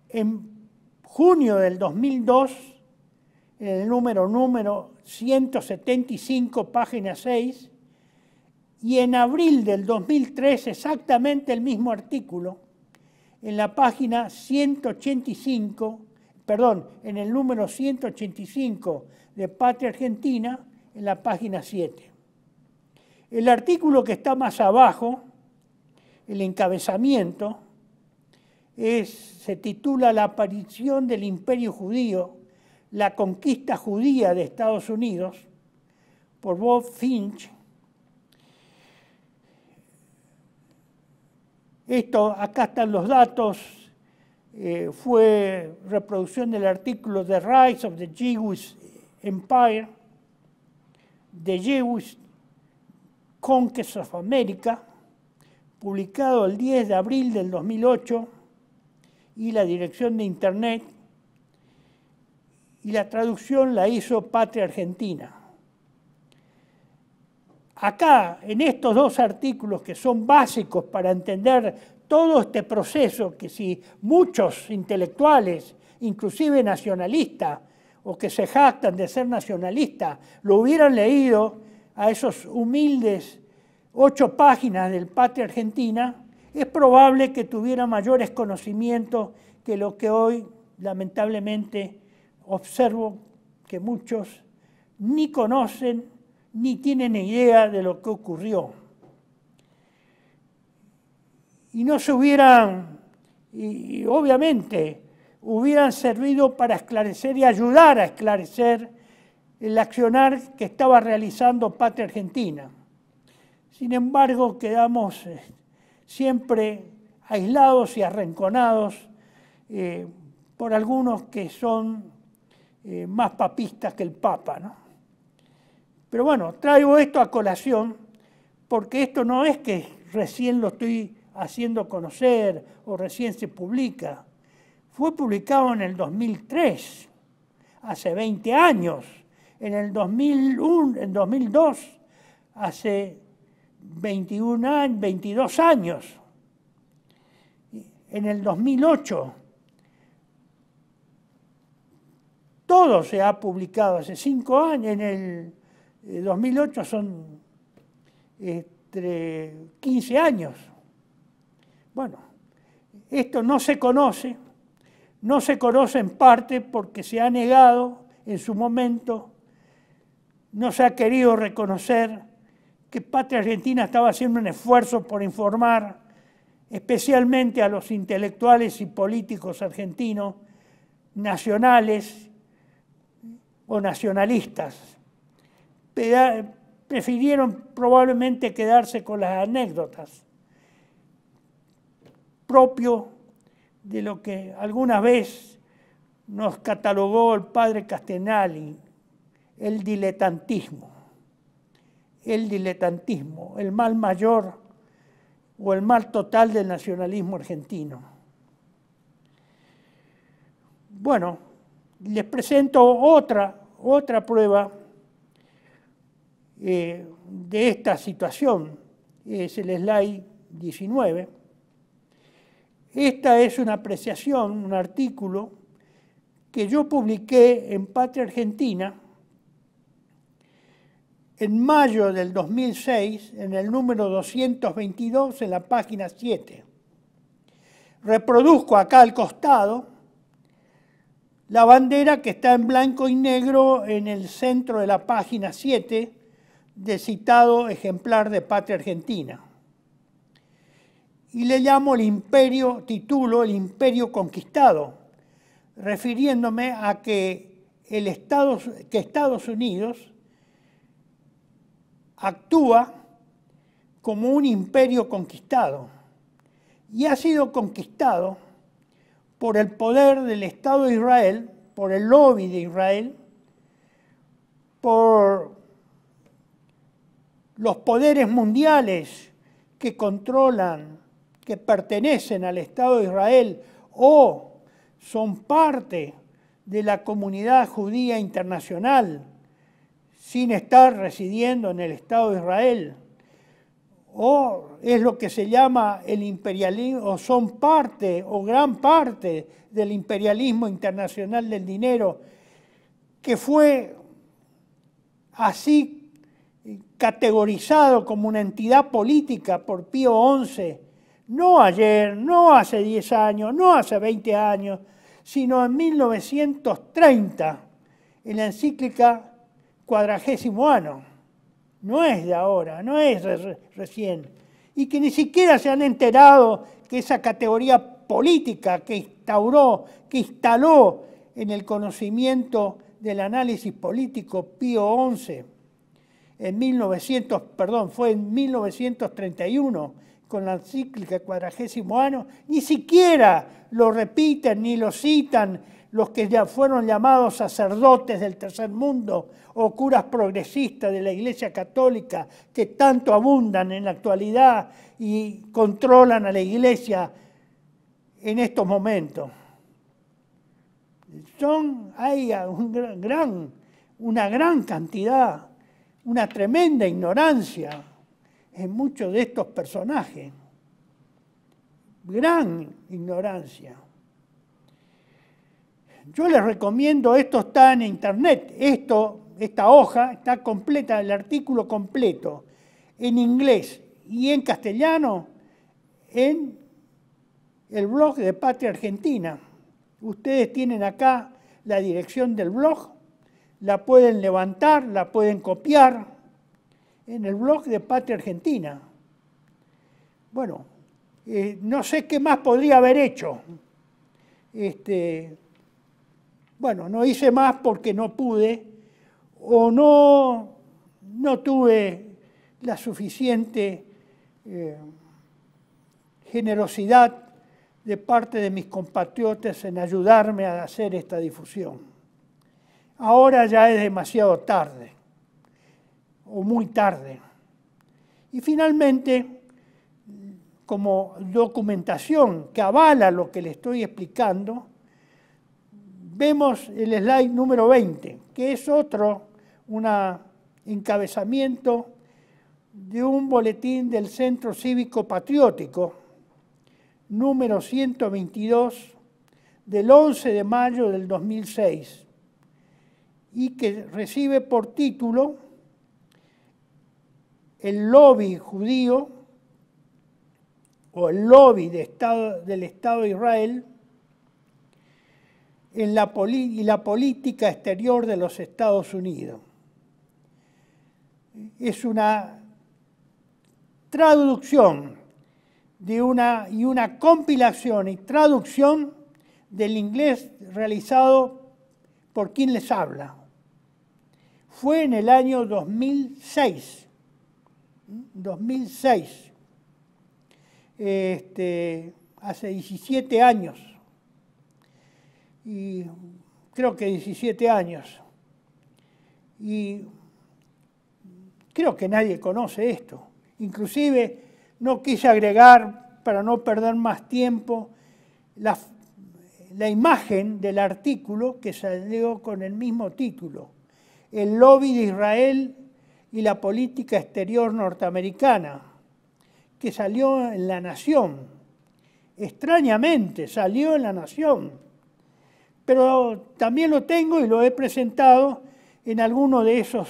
En junio del 2002, en el número 175, página 6, y en abril del 2003, exactamente el mismo artículo, en la página 185, en el número 185 de Patria Argentina, en la página 7. El artículo que está más abajo, el encabezamiento, se titula La aparición del Imperio Judío, la conquista judía de Estados Unidos, por Bob Finch. Acá están los datos, fue reproducción del artículo The Rise of the Jewish Empire, The Jewish Conquest of America, publicado el 10 de abril del 2008, y la dirección de internet, y la traducción la hizo Patria Argentina. Acá, en estos dos artículos que son básicos para entender todo este proceso, que si muchos intelectuales, inclusive nacionalistas, o que se jactan de ser nacionalistas, lo hubieran leído a esos humildes 8 páginas del Patria Argentina, es probable que tuviera mayores conocimientos que lo que hoy, lamentablemente, observo que muchos ni conocen ni tienen idea de lo que ocurrió. Y no se hubieran, y obviamente, hubieran servido para esclarecer y ayudar a esclarecer el accionar que estaba realizando Patria Argentina. Sin embargo, quedamos siempre aislados y arrinconados por algunos que son más papistas que el Papa, ¿no? Pero bueno, traigo esto a colación porque esto no es que recién lo estoy haciendo conocer o recién se publica. Fue publicado en el 2003, hace 20 años. En el 2001, en 2002, hace 22 años. En el 2008, todo se ha publicado hace 5 años. En el 2008 son 15 años. Bueno, esto no se conoce en parte porque se ha negado en su momento no se ha querido reconocer que Patria Argentina estaba haciendo un esfuerzo por informar especialmente a los intelectuales y políticos argentinos, nacionales o nacionalistas. Prefirieron probablemente quedarse con las anécdotas, propio de lo que alguna vez nos catalogó el padre Castellani, el diletantismo. El diletantismo, el mal mayor o el mal total del nacionalismo argentino. Bueno, les presento otra prueba de esta situación. Es el slide 19. Esta es una apreciación, un artículo que yo publiqué en Patria Argentina en mayo del 2006, en el número 222, en la página 7. Reproduzco acá al costado la bandera que está en blanco y negro en el centro de la página 7 del citado ejemplar de Patria Argentina. Y le llamo el imperio, titulo el imperio conquistado, refiriéndome a que Estados Unidos actúa como un imperio conquistado y ha sido conquistado por el poder del Estado de Israel, por el lobby de Israel, por los poderes mundiales que controlan, que pertenecen al Estado de Israel o son parte de la comunidad judía internacional sin estar residiendo en el Estado de Israel, o es lo que se llama el imperialismo, o son parte o gran parte del imperialismo internacional del dinero, que fue así categorizado como una entidad política por Pío XI, no ayer, no hace 10 años, no hace 20 años, sino en 1930, en la encíclica Quadragésimo Anno. No es de ahora, no es recién. Y que ni siquiera se han enterado que esa categoría política que instaló en el conocimiento del análisis político Pío XI, fue en 1931, con la encíclica Quadragésimo Anno, ni siquiera lo repiten ni lo citan los que ya fueron llamados sacerdotes del tercer mundo o curas progresistas de la Iglesia Católica, que tanto abundan en la actualidad y controlan a la Iglesia en estos momentos. Hay una gran cantidad, una tremenda ignorancia en muchos de estos personajes. Gran ignorancia. Yo les recomiendo, esto está en internet, esta hoja está completa, el artículo completo, en inglés y en castellano, en el blog de Patria Argentina. Ustedes tienen acá la dirección del blog, la pueden levantar, la pueden copiar en el blog de Patria Argentina. Bueno, no sé qué más podría haber hecho. Bueno, no hice más porque no pude o no tuve la suficiente generosidad de parte de mis compatriotas en ayudarme a hacer esta difusión. Ahora ya es demasiado tarde, o muy tarde. Y finalmente, como documentación que avala lo que le estoy explicando, vemos el slide número 20, que es un encabezamiento de un boletín del Centro Cívico Patriótico, número 122, del 11 de mayo del 2006, y que recibe por título El lobby judío o el lobby del Estado de Israel y la política exterior de los Estados Unidos. es una traducción y una compilación y traducción del inglés realizado por quien les habla. Fue en el año 2006. 2006. Hace 17 años. Y creo que 17 años. Y creo que nadie conoce esto. Inclusive no quise agregar, para no perder más tiempo, la imagen del artículo que salió con el mismo título: el lobby de Israel y la política exterior norteamericana, que salió en La Nación. Extrañamente salió en La Nación, pero también lo tengo y lo he presentado en alguno de esos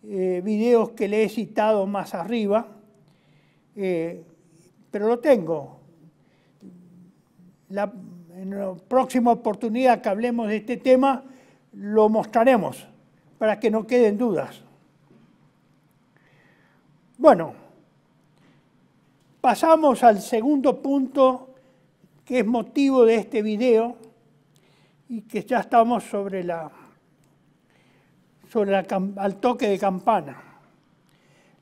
videos que le he citado más arriba, pero lo tengo. En la próxima oportunidad que hablemos de este tema, lo mostraremos para que no queden dudas. Bueno, pasamos al segundo punto que es motivo de este video y que ya estamos al toque de campana.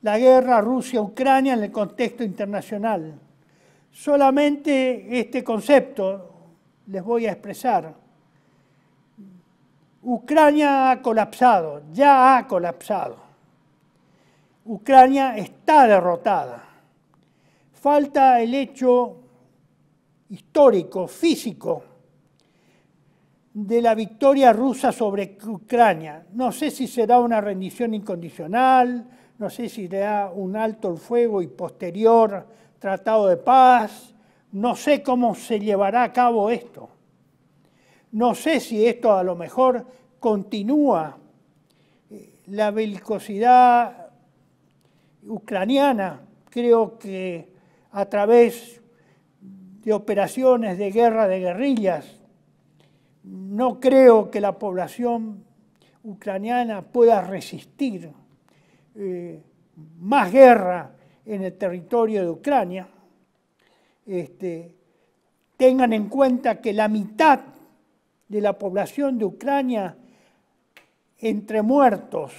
La guerra Rusia-Ucrania en el contexto internacional. Solamente este concepto les voy a expresar. Ucrania ha colapsado, ya ha colapsado. Ucrania está derrotada. Falta el hecho histórico, físico, de la victoria rusa sobre Ucrania. No sé si será una rendición incondicional, no sé si será un alto el fuego y posterior tratado de paz, no sé cómo se llevará a cabo esto. No sé si esto a lo mejor continúa la belicosidad ucraniana. Creo que a través de operaciones de guerra de guerrillas, no creo que la población ucraniana pueda resistir más guerra en el territorio de Ucrania. Tengan en cuenta que la mitad de la población de Ucrania, entre muertos,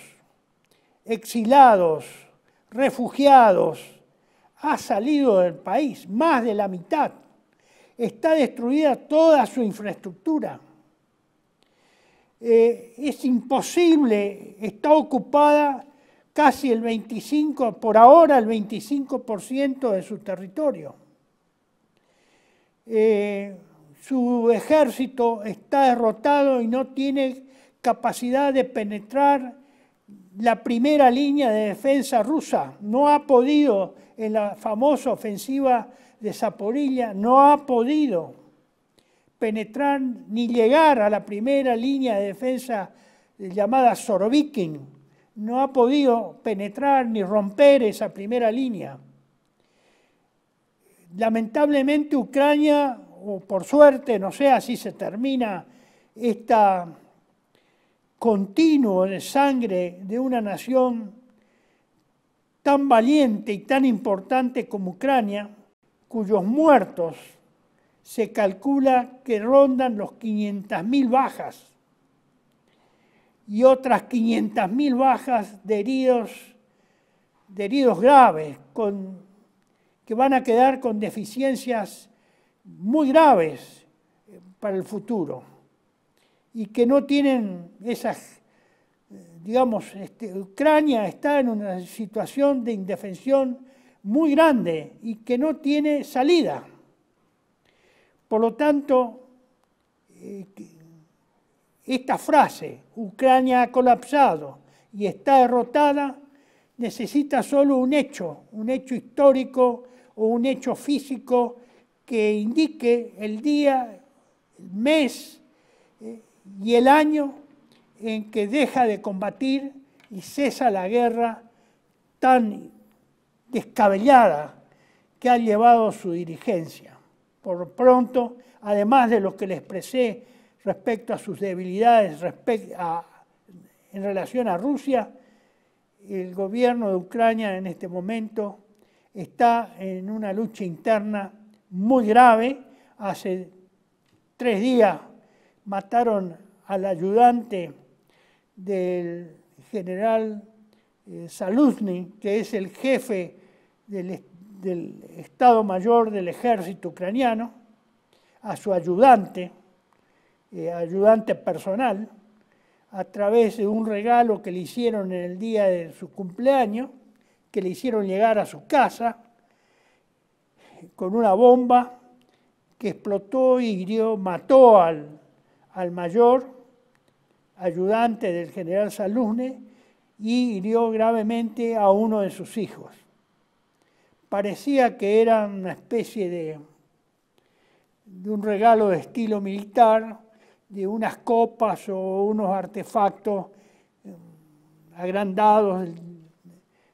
exilados, refugiados, ha salido del país, más de la mitad. Está destruida toda su infraestructura. Es imposible, está ocupada casi el 25%, por ahora el 25% de su territorio. Su ejército está derrotado y no tiene capacidad de penetrar la primera línea de defensa rusa. No ha podido, en la famosa ofensiva de Zaporilla, no ha podido penetrar ni llegar a la primera línea de defensa llamada Sorovikin. No ha podido penetrar ni romper esa primera línea. Lamentablemente Ucrania, o por suerte, no sé, así se termina esta continuo de sangre de una nación tan valiente y tan importante como Ucrania, cuyos muertos se calcula que rondan los 500.000 bajas y otras 500.000 bajas de heridos graves, que van a quedar con deficiencias muy graves para el futuro y que no tienen esas, digamos, Ucrania está en una situación de indefensión muy grande y que no tiene salida. Por lo tanto, esta frase, Ucrania ha colapsado y está derrotada, necesita solo un hecho histórico o un hecho físico que indique el día, el mes y el año en que deja de combatir y cesa la guerra tan descabellada que ha llevado su dirigencia. Por pronto, además de lo que le expresé respecto a sus debilidades en relación a Rusia, el gobierno de Ucrania en este momento está en una lucha interna muy grave. Hace 3 días mataron al ayudante del general Zaluzny, que es el jefe del Estado Mayor del Ejército ucraniano, a su ayudante personal, a través de un regalo que le hicieron en el día de su cumpleaños, que le hicieron llegar a su casa con una bomba que explotó y hirió, mató al mayor ayudante del general Zaluzny y hirió gravemente a uno de sus hijos. Parecía que era una especie de un regalo de estilo militar, de unas copas o unos artefactos agrandados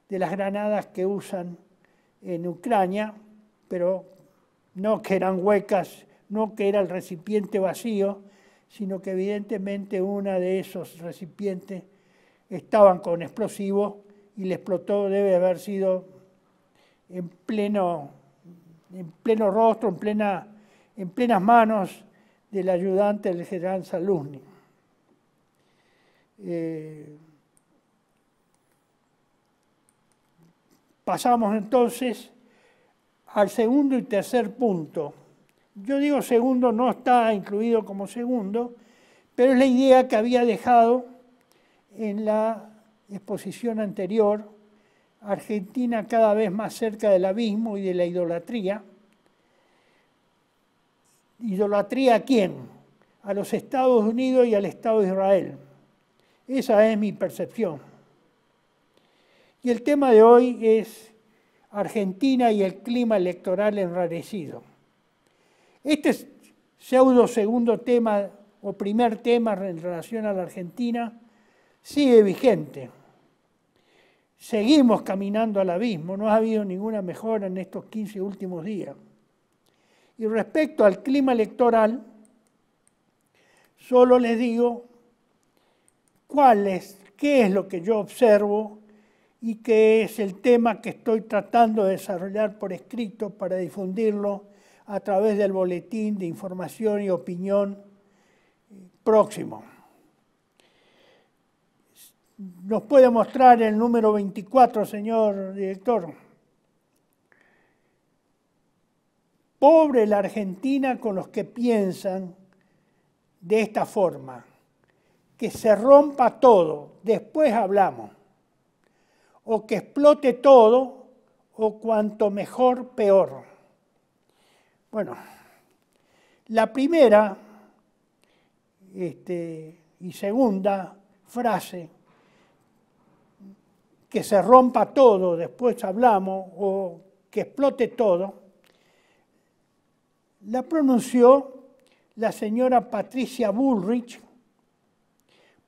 de las granadas que usan en Ucrania, pero no que eran huecas, no que era el recipiente vacío, sino que evidentemente una de esos recipientes estaban con explosivos y le explotó, debe haber sido en pleno rostro, en plenas manos del ayudante del general Zaluzny. Pasamos entonces al segundo y tercer punto. Yo digo segundo, no está incluido como segundo, pero es la idea que había dejado en la exposición anterior: Argentina cada vez más cerca del abismo y de la idolatría. ¿Idolatría a quién? A los Estados Unidos y al Estado de Israel. Esa es mi percepción. Y el tema de hoy es Argentina y el clima electoral enrarecido. Este pseudo segundo tema o primer tema en relación a la Argentina sigue vigente. Seguimos caminando al abismo, no ha habido ninguna mejora en estos 15 últimos días. Y respecto al clima electoral, solo les digo qué es lo que yo observo y qué es el tema que estoy tratando de desarrollar por escrito para difundirlo a través del boletín de información y opinión próximo. ¿Nos puede mostrar el número 24, señor director? Pobre la Argentina con los que piensan de esta forma: que se rompa todo, después hablamos, o que explote todo, o cuanto mejor, peor. Bueno, la primera y segunda frase, que se rompa todo, después hablamos, o que explote todo, la pronunció la señora Patricia Bullrich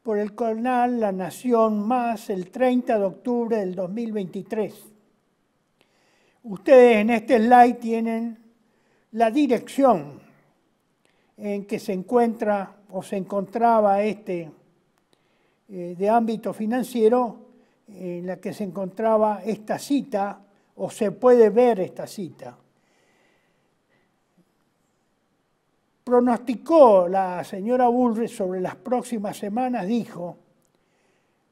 por el canal La Nación Más el 30 de octubre del 2023. Ustedes en este slide tienen la dirección en que se encuentra o se encontraba de ámbito financiero, en la que se encontraba esta cita, o se puede ver esta cita. Pronosticó la señora Bullrich sobre las próximas semanas, dijo,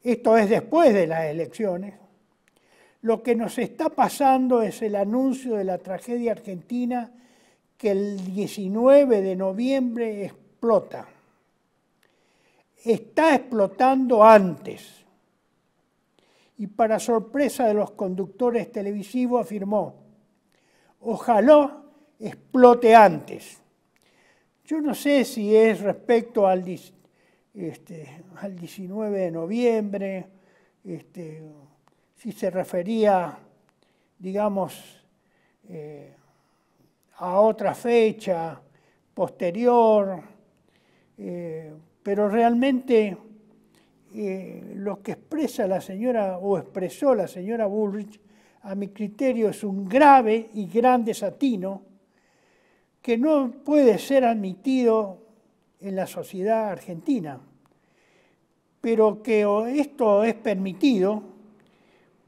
esto es después de las elecciones: lo que nos está pasando es el anuncio de la tragedia argentina que el 19 de noviembre explota. Está explotando antes. Y para sorpresa de los conductores televisivos afirmó, ojalá explote antes. Yo no sé si es respecto al 19 de noviembre, si se refería, digamos, a otra fecha posterior, pero realmente lo que expresa la señora, o expresó la señora Bullrich, a mi criterio es un grave y gran desatino que no puede ser admitido en la sociedad argentina, pero que esto es permitido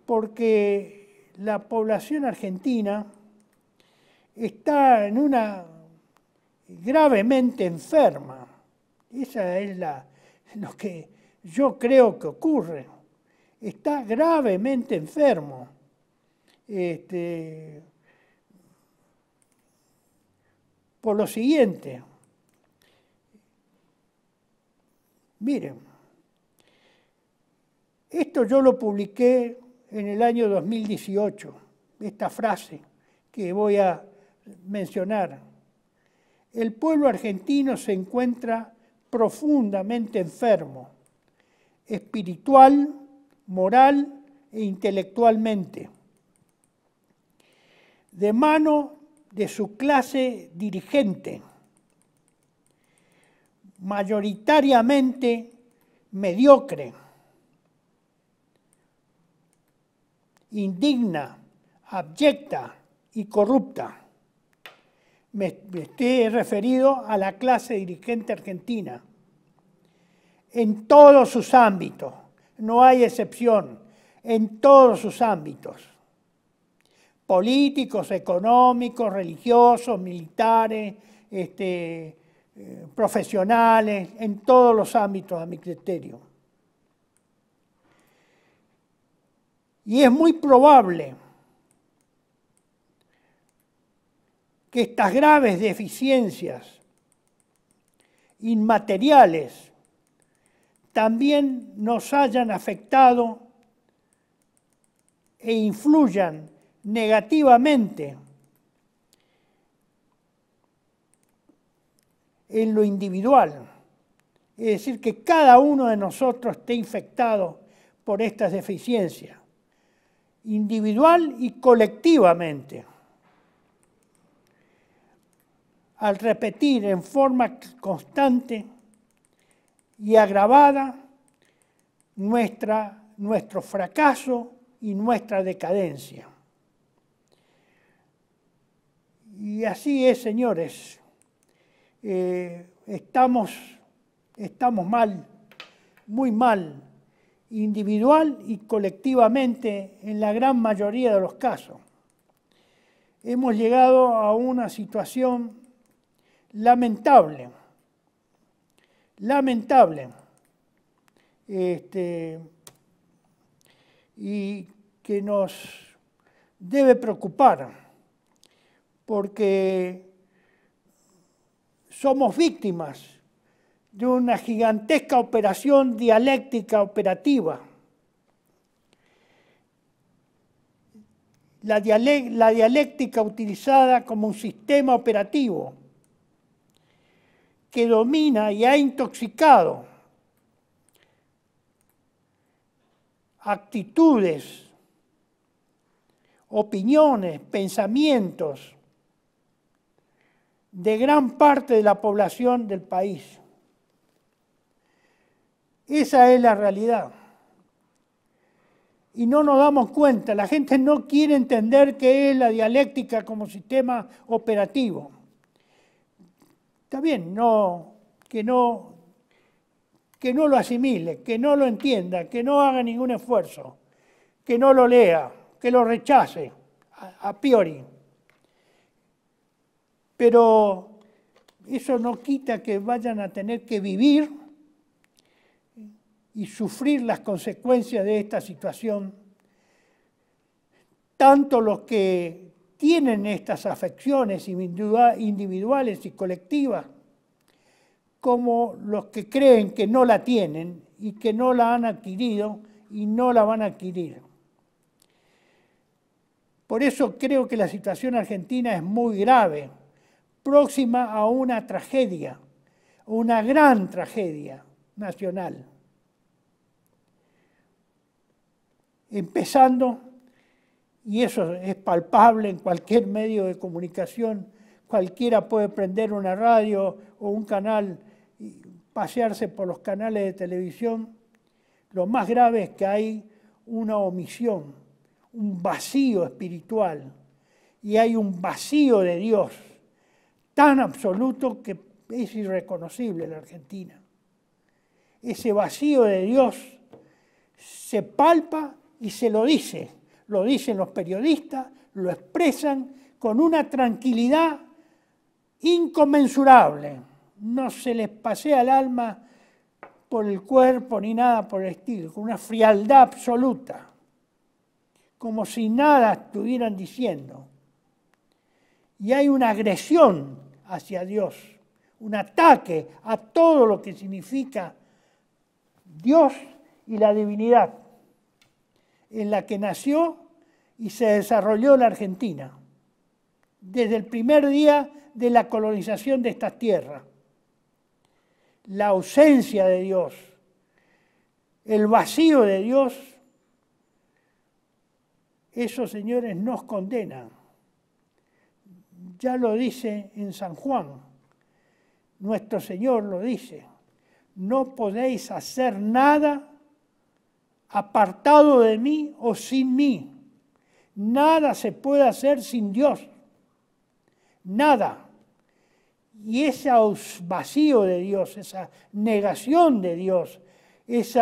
porque la población argentina está en una gravemente enferma. Esa es lo que yo creo que ocurre. Está gravemente enfermo. Por lo siguiente, miren, esto yo lo publiqué en el año 2018, esta frase que voy a mencionar. El pueblo argentino se encuentra profundamente enfermo, espiritual, moral e intelectualmente, de mano de su clase dirigente, mayoritariamente mediocre, indigna, abyecta y corrupta. Me estoy referido a la clase dirigente argentina, en todos sus ámbitos, no hay excepción, en todos sus ámbitos, políticos, económicos, religiosos, militares, profesionales, en todos los ámbitos a mi criterio. Y es muy probable que estas graves deficiencias inmateriales también nos hayan afectado e influyan negativamente en lo individual. Es decir, que cada uno de nosotros esté infectado por estas deficiencias, individual y colectivamente. Al repetir en forma constante y agravada nuestro fracaso y nuestra decadencia. Y así es, señores. Estamos mal, muy mal, individual y colectivamente en la gran mayoría de los casos. Hemos llegado a una situación lamentable, y que nos debe preocupar, porque somos víctimas de una gigantesca operación dialéctica operativa. La dialéctica utilizada como un sistema operativo que domina y ha intoxicado actitudes, opiniones, pensamientos de gran parte de la población del país. Esa es la realidad. Y no nos damos cuenta, la gente no quiere entender qué es la dialéctica como sistema operativo. Está bien, que no lo asimile, que no lo entienda, que no haga ningún esfuerzo, que no lo lea, que lo rechace a priori. Pero eso no quita que vayan a tener que vivir y sufrir las consecuencias de esta situación, tanto los que tienen estas afecciones individuales y colectivas, como los que creen que no la tienen y que no la han adquirido y no la van a adquirir. Por eso creo que la situación argentina es muy grave, próxima a una tragedia, una gran tragedia nacional. Empezando, y eso es palpable en cualquier medio de comunicación, cualquiera puede prender una radio o un canal y pasearse por los canales de televisión. Lo más grave es que hay una omisión, un vacío espiritual, y hay un vacío de Dios tan absoluto que es irreconocible en la Argentina. Ese vacío de Dios se palpa y se lo dicen los periodistas, lo expresan con una tranquilidad inconmensurable. No se les pasea el alma por el cuerpo ni nada por el estilo, con una frialdad absoluta, como si nada estuvieran diciendo. Y hay una agresión hacia Dios, un ataque a todo lo que significa Dios y la divinidad, en la que nació y se desarrolló la Argentina, desde el primer día de la colonización de estas tierras. La ausencia de Dios, el vacío de Dios, esos señores nos condenan. Ya lo dice en San Juan, nuestro Señor lo dice, no podéis hacer nada apartado de mí o sin mí. Nada se puede hacer sin Dios, nada. Y ese vacío de Dios, esa negación de Dios, ese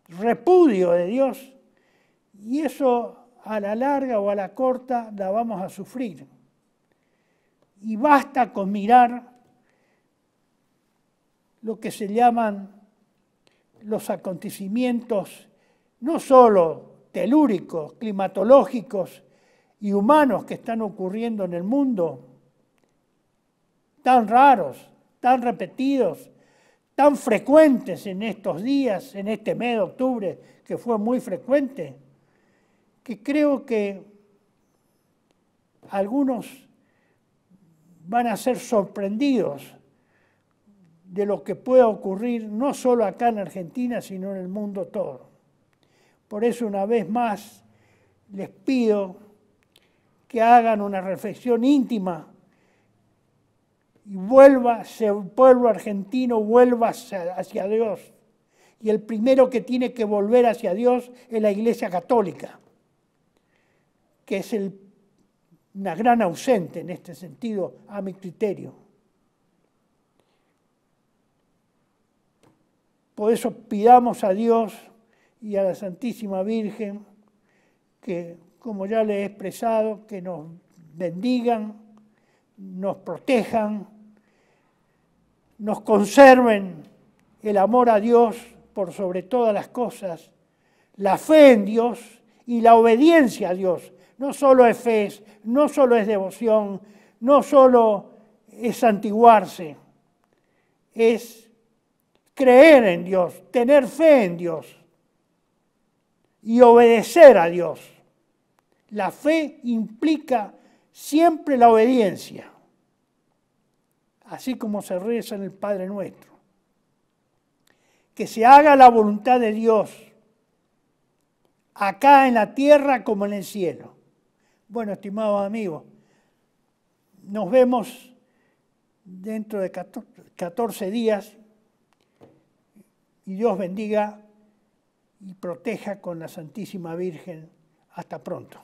repudio de Dios, y eso a la larga o a la corta la vamos a sufrir. Y basta con mirar lo que se llaman los acontecimientos, no solo telúricos, climatológicos y humanos que están ocurriendo en el mundo, tan raros, tan repetidos, tan frecuentes en estos días, en este mes de octubre, que fue muy frecuente, que creo que algunos van a ser sorprendidos de lo que pueda ocurrir no solo acá en Argentina, sino en el mundo todo. Por eso, una vez más, les pido que hagan una reflexión íntima y el pueblo argentino vuelva hacia Dios. Y el primero que tiene que volver hacia Dios es la Iglesia Católica, que es una gran ausente en este sentido, a mi criterio. Por eso pidamos a Dios y a la Santísima Virgen que, como ya le he expresado, que nos bendigan, nos protejan, nos conserven el amor a Dios por sobre todas las cosas, la fe en Dios y la obediencia a Dios. No solo es fe, no solo es devoción, no solo es santiguarse, es creer en Dios, tener fe en Dios y obedecer a Dios. La fe implica siempre la obediencia, así como se reza en el Padre Nuestro. Que se haga la voluntad de Dios, acá en la tierra como en el cielo. Bueno, estimados amigos, nos vemos dentro de 14 días y Dios bendiga y proteja con la Santísima Virgen. Hasta pronto.